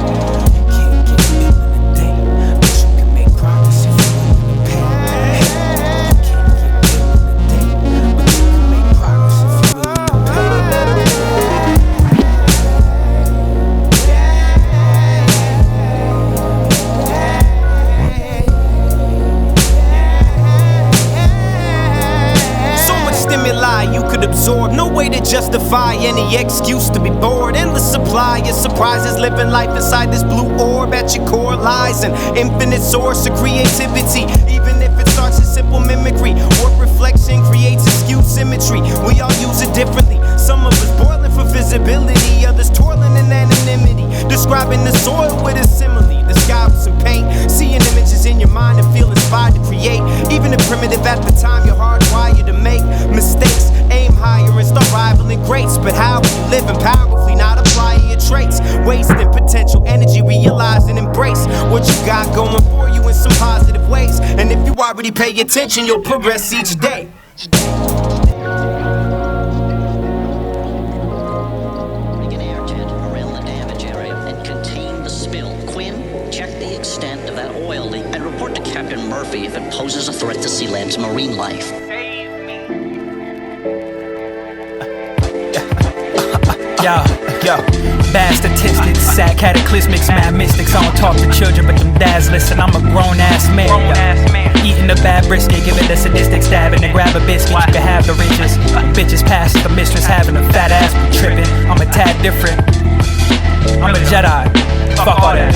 Absorb, no way to justify any excuse to be bored. Endless supply of surprises, living life inside this blue orb. At your core lies an infinite source of creativity. Even if it starts as simple mimicry, warp reflection creates askew symmetry. We all use it differently. Some of us boiling for visibility, others toiling in anonymity. Describing the soil with a simile, the sky with some paint. Seeing images in your mind and feel inspired to create. Even if primitive at the time, you're hardwired to make mistakes. Aim higher and start rivaling greats. But how will you living powerfully, not applying your traits? Wasting potential energy, realize and embrace what you got going for you in some positive ways. And if you already pay attention, you'll progress each day. Captain Murphy if it poses a threat to Sealand's marine life. Yo, bad statistics, sad cataclysmics, mad mystics. I don't talk to children, but them dads listen. I'm a grown-ass man. Eating a bad brisket, giving the sadistic stab and then grab a biscuit. You can have the riches. Bitches pass the mistress, having a fat ass be tripping. I'm a tad different. I'm a Jedi. Fuck all that.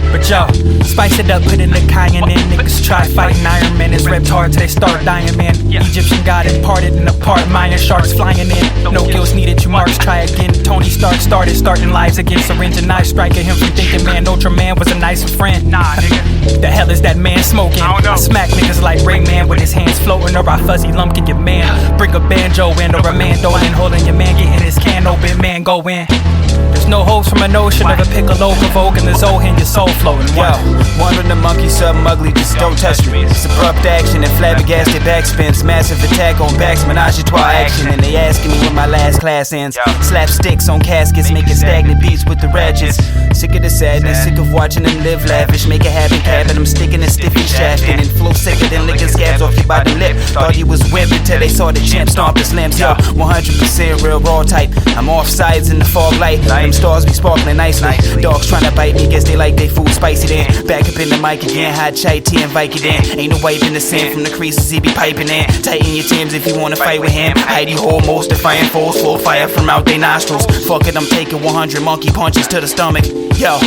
But yo, spice it up, put in the cayenne in. Niggas try fighting Iron Man, is ripped hard till they start dying, man. Egyptian god imparted and apart, Mayan sharks flying in. No kills needed, you marks, try again. Tony Stark starting lives again. Syringe and knife strike at him from thinking, man, Ultraman was a nicer friend. Nah, nigga. The hell is that man smoking? I smack niggas like Rayman with his hands floating, or I fuzzy lumpkin your man. Bring a banjo in, or a mandolin, holding your man, getting his can open, man, go in. There's no hopes from a notion of a piccolo provoking the Zohan, your soul floating. Yo, wandering the monkey, something ugly, just don't touch me. It's abrupt action and flabbergasted backspins. Massive attack on backs, menage a trois action. And they asking me when my last class ends. Slapsticks on caskets, making stagnant beats with the ratchets. Sick of the sadness, sick of watching them live lavish. Make a habit cabin, I'm sticking and stiffy shafting. And flow sicker than licking scabs off your bottom lip. Thought he was wimp until they saw the champ stomp his limbs. Yo, 100% real raw type. I'm off sides in the fog light. Them stars be sparkling nicely. Dogs trying to bite me, guess they like they food spicy then. back up in the mic again. Hot chai tea and Vicodin. Ain't no wiping the sand from the creases he be piping in. Tighten your Timbs if you wanna fight with him. Heidi hold most defiant foes, full fire from out they nostrils. Fuck it, I'm taking 100 monkey punches to the stomach. Yo,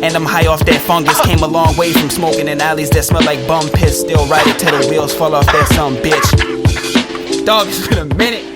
and I'm high off that fungus. Came a long way from smoking in alleys that smell like bum piss. Still ride it till the wheels fall off that some bitch. Dog, it's been a minute.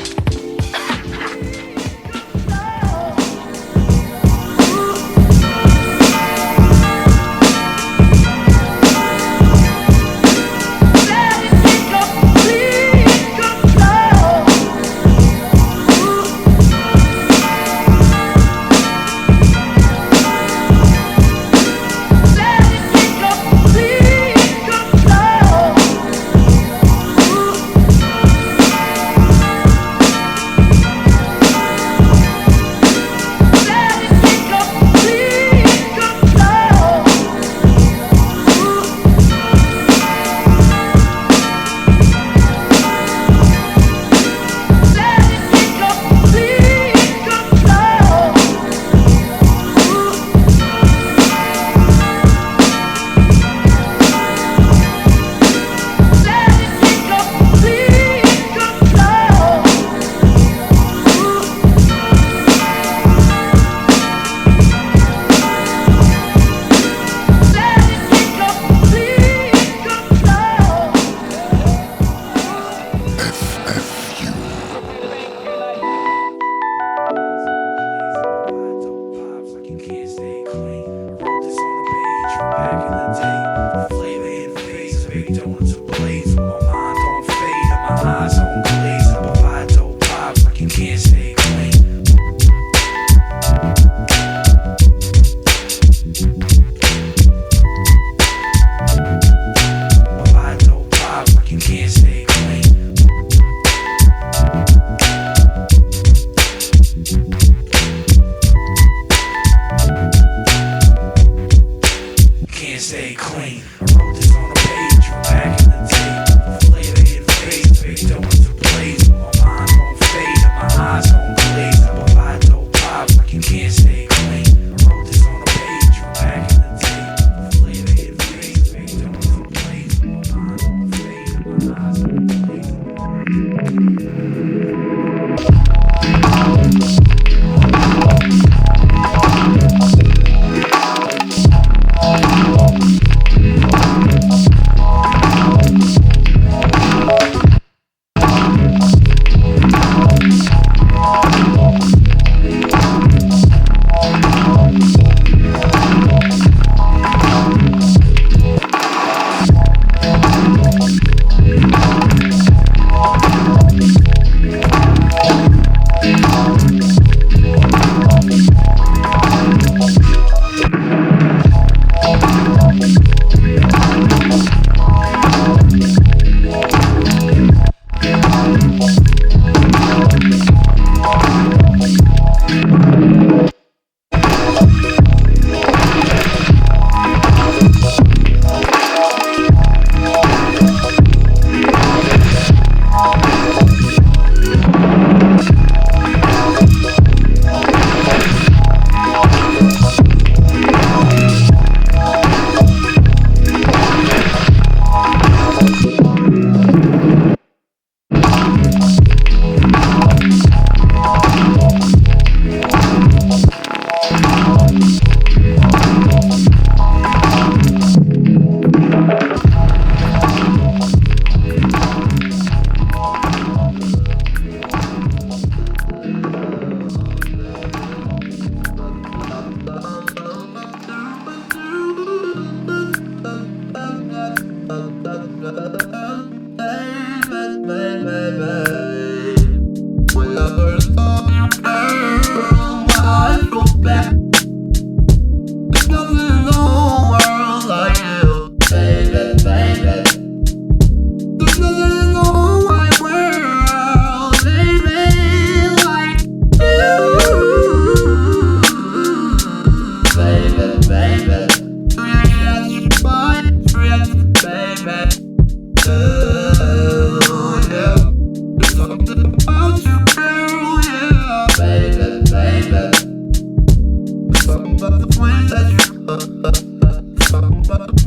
Something about the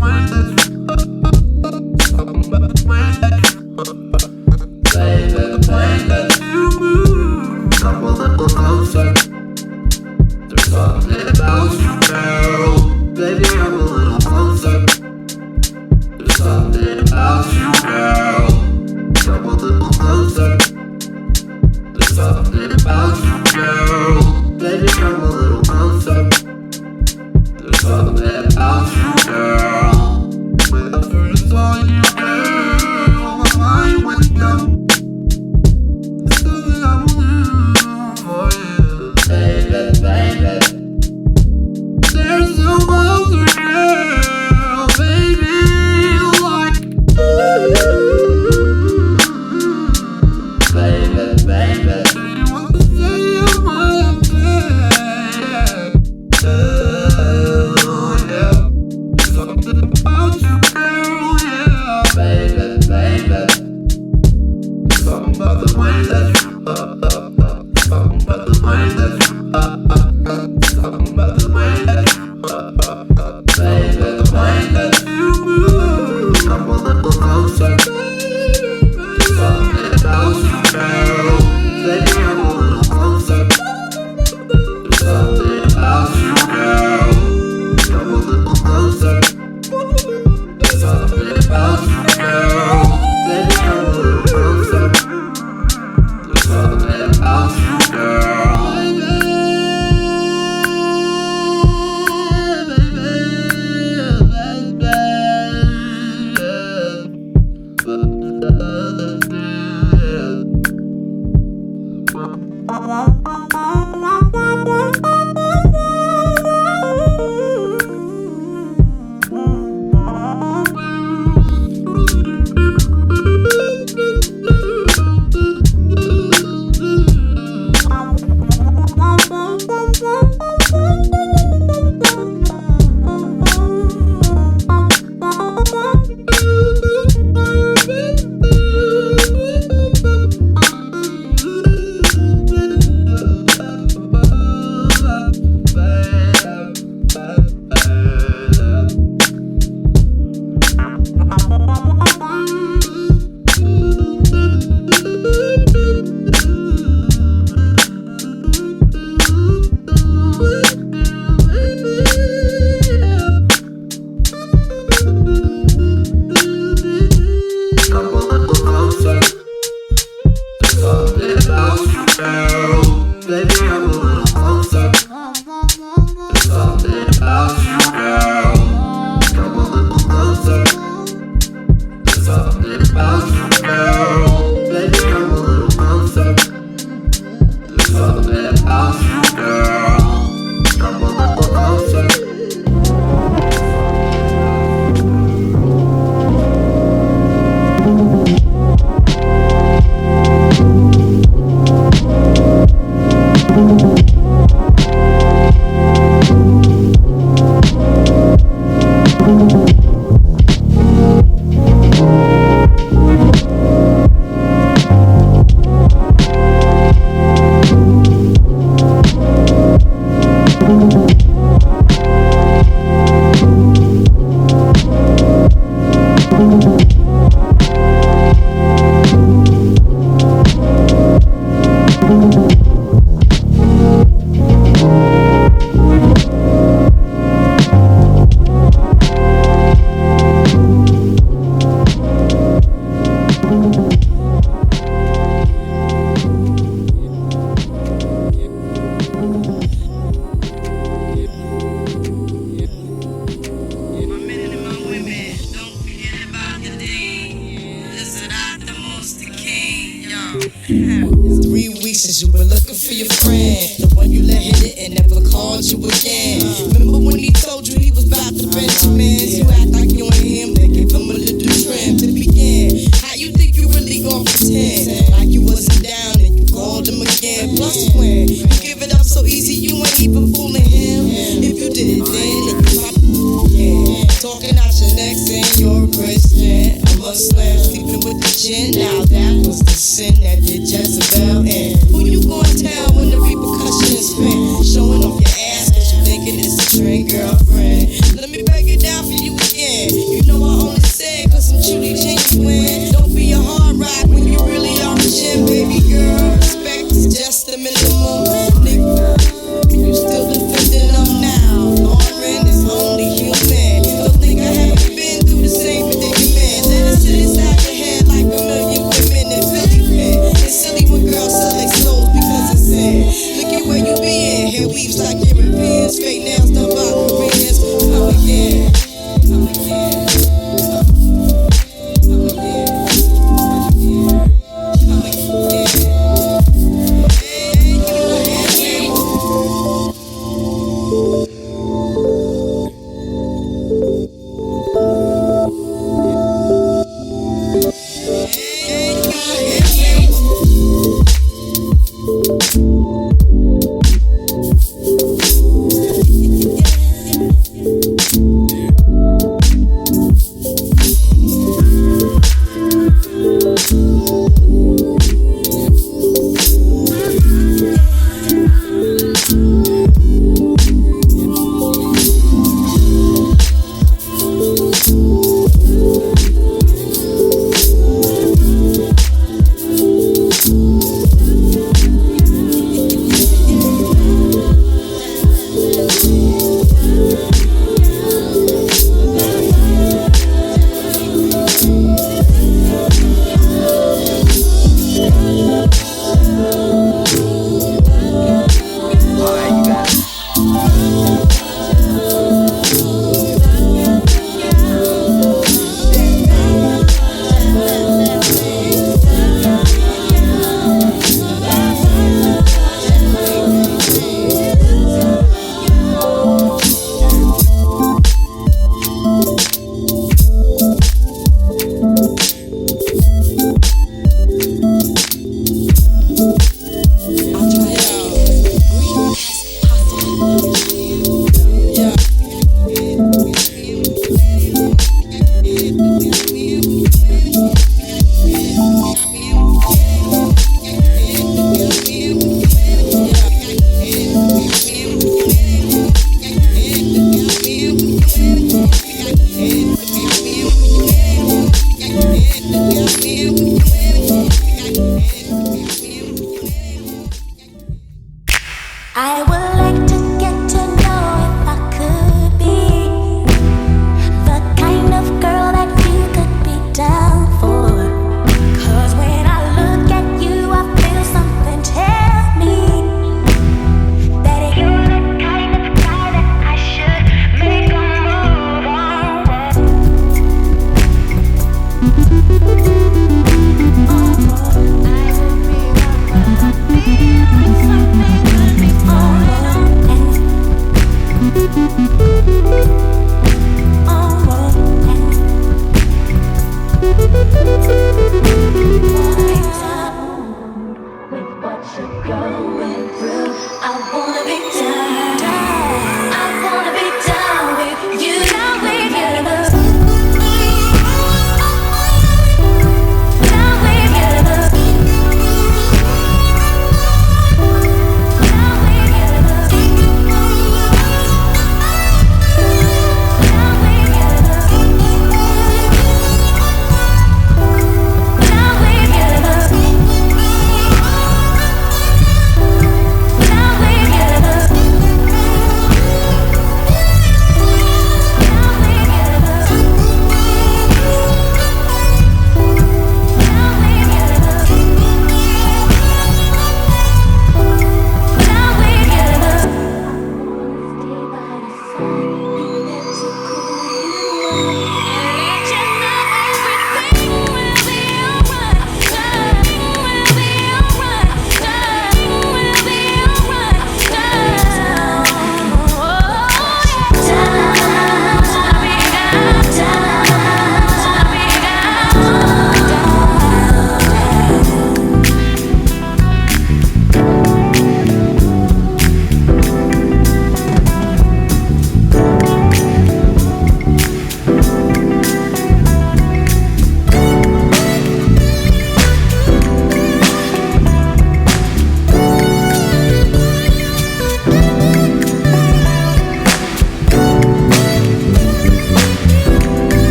Silly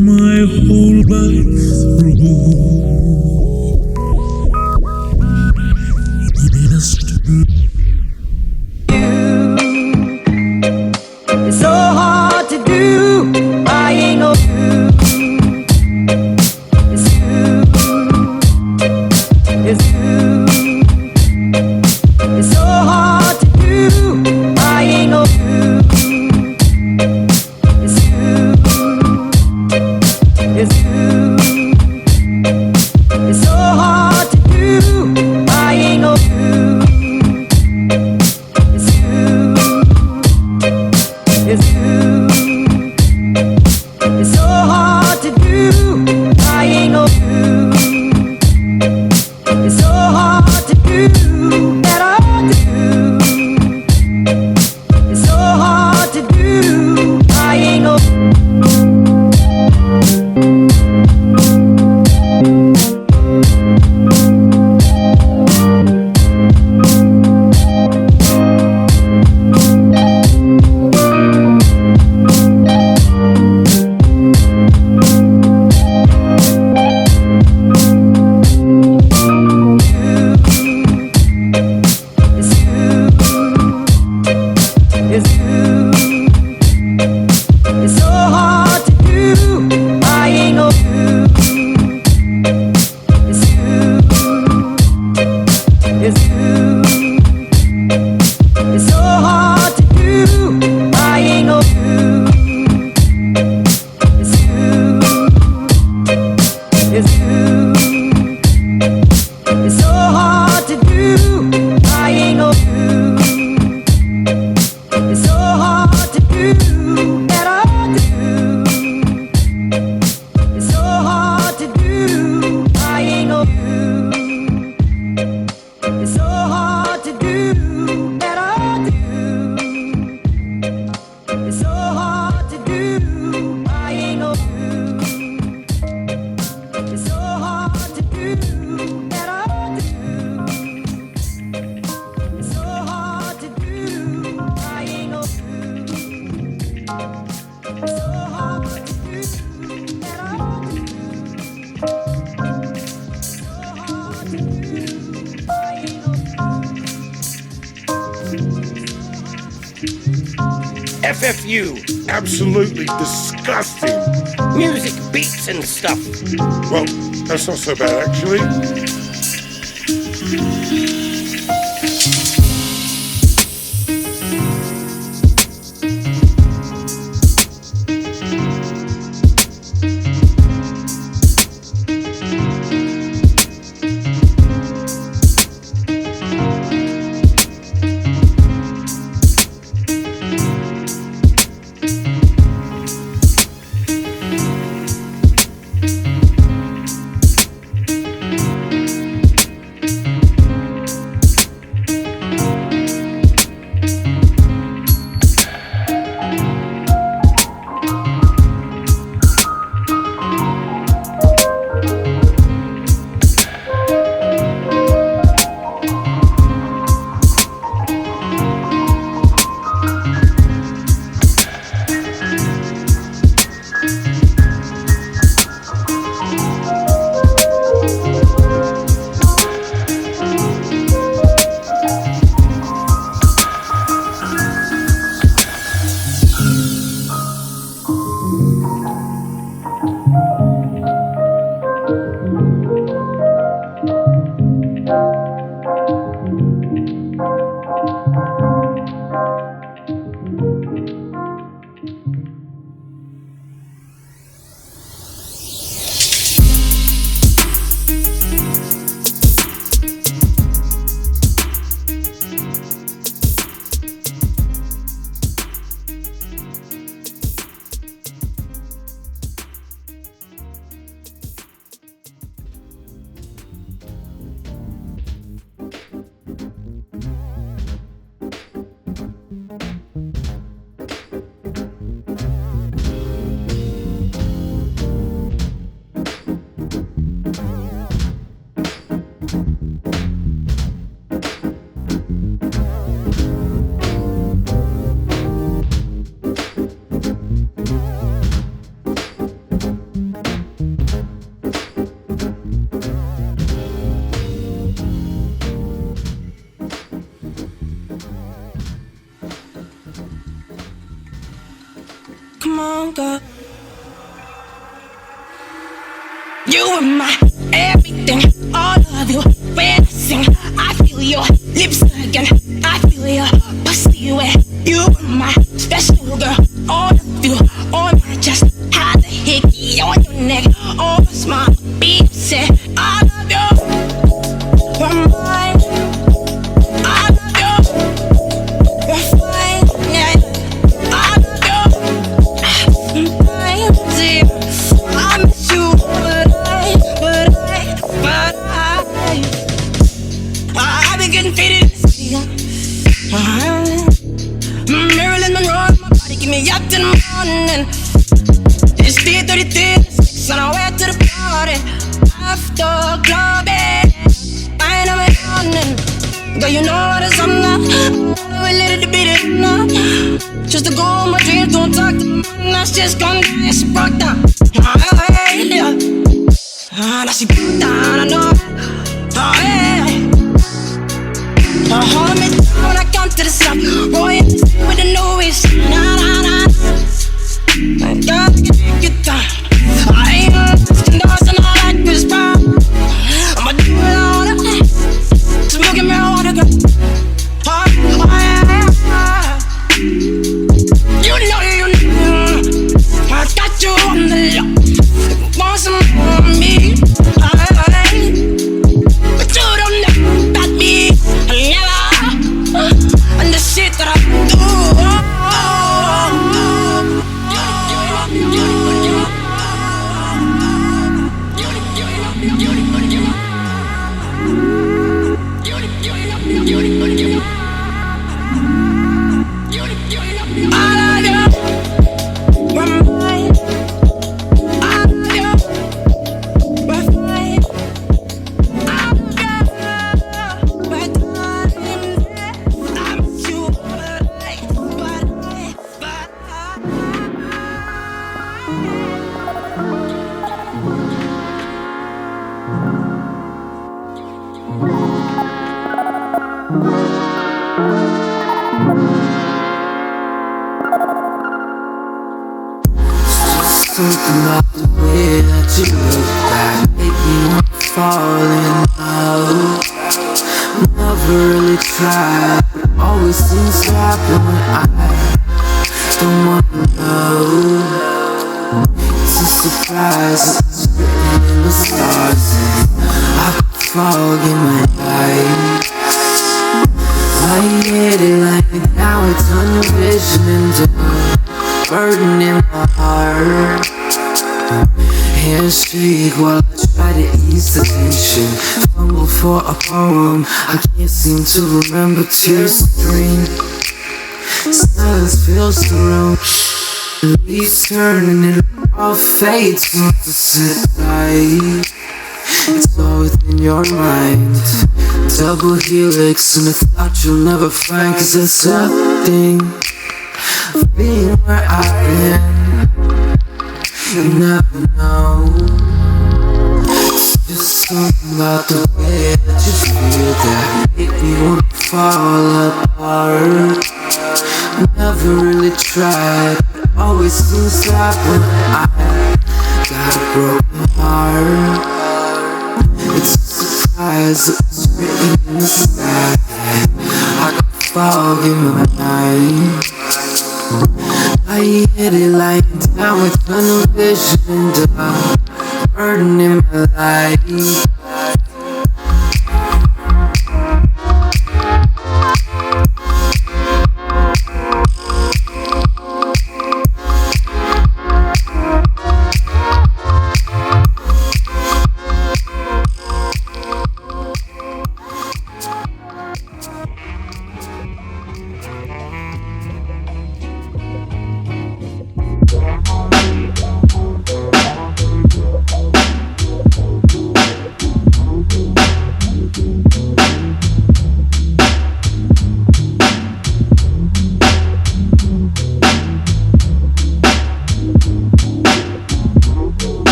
My you. Absolutely disgusting. Music, beats, and stuff. Well, that's not so bad, actually. longer. You are my everything, all of you. When I sing, I feel your lips again. I feel your pussy wet. You are my special girl, all of you. On my chest, had the hickey on your neck. Over my beat set. I love you. You're mine. I love you. You're fine. Yeah. I love you. I miss you, I've been getting faded. Marilyn Monroe, my body give me up till the morning. It's 3:33, on our way to the party. After clubbing, I ain't never yawning. Girl, you know what it's on now. We let it beat it now. Just to go on my dreams, don't talk to me. That's just gone down, yeah, she broke down. Yeah. Now she broke down, I know. Oh, yeah. Hold me down when I come to the top. Roy with the noise. Nah, nah, nah. I got to get you down. I ain't asking doors and all that good stuff. I'ma do it all the time. Smoking marijuana, girl. Oh, yeah. You know. I got you on the low. Want some more of me? But you don't know about me. I never. And the shit that I do. Something about the way that you look back made me wanna fall in love. Never really tried, but it always seems to happen when I don't wanna know. It's a surprise, it's written in the stars, and I've got fog in my eyes. I hit it like now it's on your vision into burden in my heart. Hands shake while I try to ease the tension. Fumble for a poem, I can't seem to remember to string. Silence fills the room, the leaves turn and it all fades once I sit tight. It's all within your mind, double helix and a thought you'll never find. Cause there's nothing being where I've been. You never know. It's just something about the way that you feel that make me wanna fall apart. Never really tried, but always seems to happen. I got a broken heart. It's a surprise, it's written in the sky. I got fog in my mind. I hit it like down with tunnel vision and a burden in my life.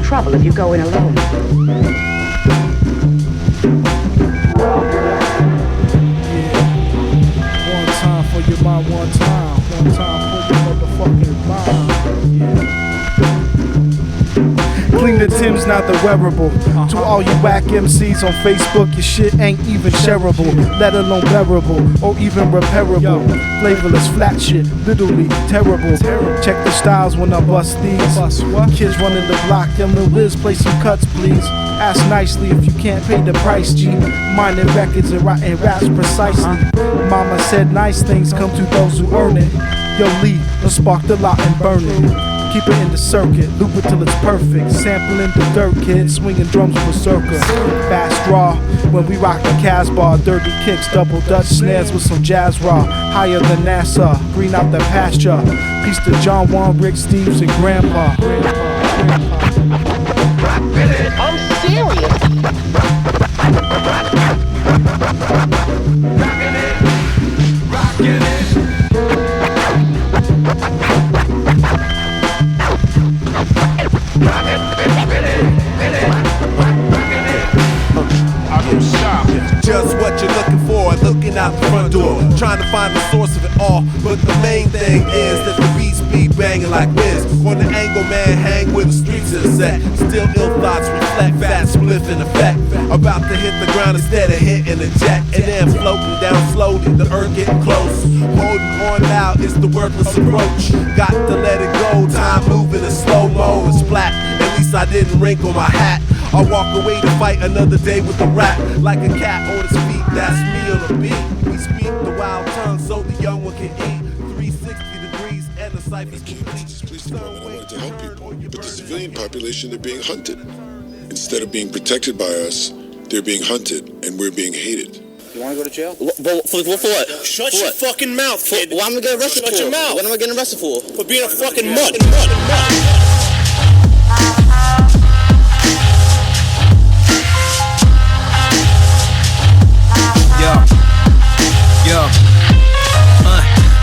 trouble if you go in alone. One time for your mind, one time for your motherfucking mind. Yeah. Clean the Tim's, not the wearable. To all you whack MCs on Facebook, your shit ain't even shareable, let alone bearable or even repairable. Flavorless flat shit, literally terrible. Check the styles when I bust these. Kids running the block, them the whiz, play some cuts please. Ask nicely if you can't pay the price, G. Minding records and writing raps precisely. Mama said nice things come to those who earn it. Yo Lee, let's spark the lot and burn it. Keep it in the circuit, loop it till it's perfect. Sampling the dirt, kid, swinging drums berserker. Fast draw, when we rock the Casbah. Dirty kicks, double Dutch snares with some jazz raw. Higher than NASA, green out the pasture. Peace to John Juan, Rick Steves, and Grandpa. I'm serious. Rockin' it. Just what you're looking for, looking out the front door, trying to find the source of it all. But the main thing is that the beats be banging like whiz. On the angle, man, hang with the streets of the set. Still ill thoughts reflect, fat spliff in effect. About to hit the ground instead of hitting the jet, and then floating down slowly, the earth getting close. Holding on now is the worthless approach. Got to let it go, time moving in slow-mo and splat. At least I didn't wrinkle my hat. I walk away to fight another day with a rap. Like a cat on its feet, that's me on the beat. We speak the wild tongue so the young one can eat. 360 degrees and the cipher's complete. I wanted to help people, but the civilian population, they're being hunted. Instead of being protected by us, they're being hunted and we're being hated. You want to go to jail? For what? Shut your fucking mouth, kid. What am I getting arrested for? Shut your mouth. What am I getting arrested for? For being a fucking mud.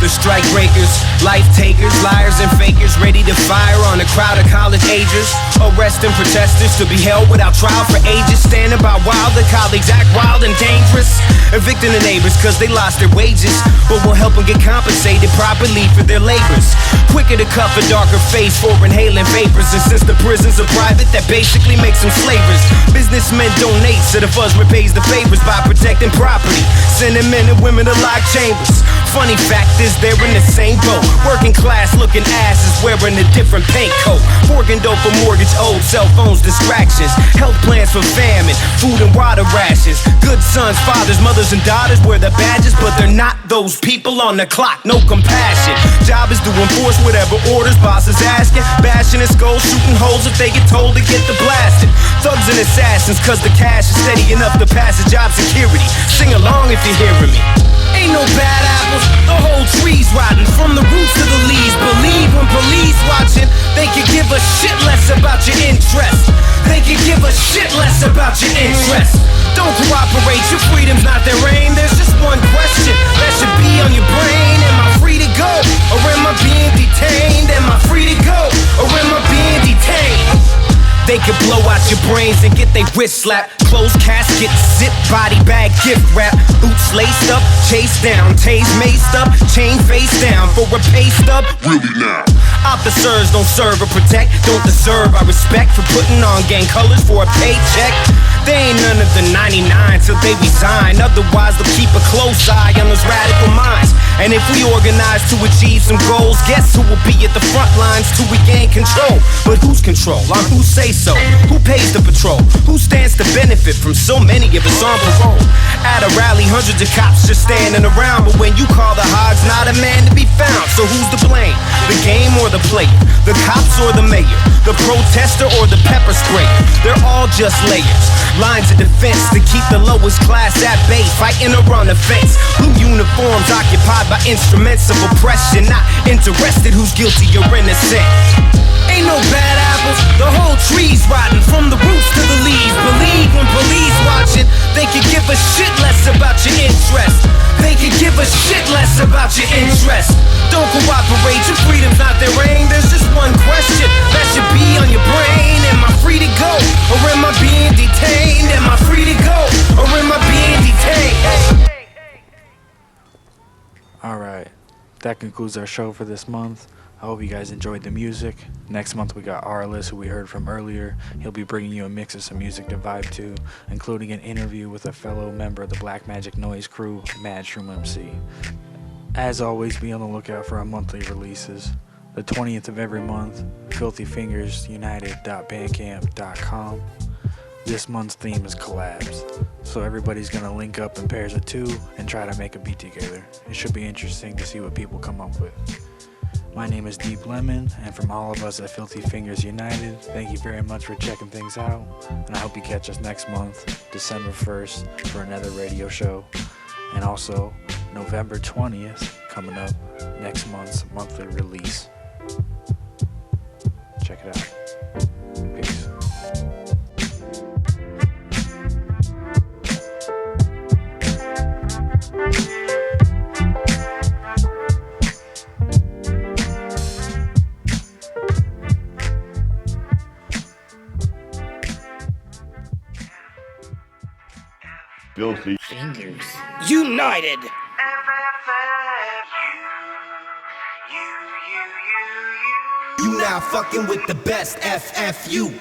The strike breakers, life takers, liars and fakers, ready to fire on a crowd of college agers. Arresting protesters to be held without trial for ages. Standing by while the colleagues act wild and dangerous. Evicting the neighbors cause they lost their wages, but won't help them get compensated properly for their labors. Quicker to cuff a darker face for inhaling vapors. And since the prisons are private, that basically makes them slavers. Businessmen donate so the fuzz repays the favors by protecting property, sending men and women to lock chambers. Funny fact is they're in the same boat. Working class looking asses wearing a different paint coat. Forking dope for mortgage owed, cell phones, distractions. Health plans for famine, food and water rations. Good sons, fathers, mothers and daughters wear the badges, but they're not those people on the clock, no compassion. Job is to enforce whatever orders boss is asking. Bashing and skulls, shooting holes if they get told to get the blasting. Thugs and assassins, cause the cash is steady enough to pass the job security. Sing along if you're hearing me. Ain't no bad apples, the whole tree's rotten, from the roots to the leaves. Believe when police watching, they could give a shit less about your interest. They could give a shit less about your interest. Don't cooperate, your freedom's not their aim. There's just one question that should be on your brain. Am I free to go, or am I being detained? Am I free to go, or am I being detained? They could blow out your brains and get they wrist slapped. Closed casket, zip body bag, gift wrap. Boots laced up, chased down. Tase maced up, chain face down. For a pay stub, really now. Officers don't serve or protect, don't deserve our respect for putting on gang colors for a paycheck. They ain't none of the 99 till they resign. Otherwise they'll keep a close eye on those radical minds. And if we organize to achieve some goals, guess who will be at the front lines till we gain control? But who's control? On who say so? Who pays the patrol? Who stands to benefit from so many of us on parole? At a rally, hundreds of cops just standing around, but when you call the odds, not a man to be found. So who's to blame? The game or the player? The cops or the mayor? The protester or the pepper sprayer? They're all just layers. Lines of defense to keep the lowest class at bay, fighting around the fence. Blue uniforms occupied by instruments of oppression, not interested who's guilty or innocent. Ain't no bad apples, the whole tree's rotten, from the roots to the leaves. Believe when police watching, they could give a shit less about your interest. They could give a shit less about your interest. Don't cooperate, your freedom's not their aim. There's just one question that should be on your brain. Am I free to go, or am I being detained? Am I free to go, or am I being detained? Alright, that concludes our show for this month. I hope you guys enjoyed the music. Next month we got Araless, who we heard from earlier. He'll be bringing you a mix of some music to vibe to, including an interview with a fellow member of the Black Magic Noise crew, Mad Shroom MC. As always, be on the lookout for our monthly releases. The 20th of every month, filthyfingersunited.bandcamp.com. This month's theme is collabs, so everybody's gonna link up in pairs of two and try to make a beat together. It should be interesting to see what people come up with. My name is DeepLemon, and from all of us at Filthy Fingers United, thank you very much for checking things out, and I hope you catch us next month, December 1st, for another radio show, and also November 20th, coming up, next month's monthly release. Check it out. Peace. Filthy Fingers United. You now fucking with the best FFU.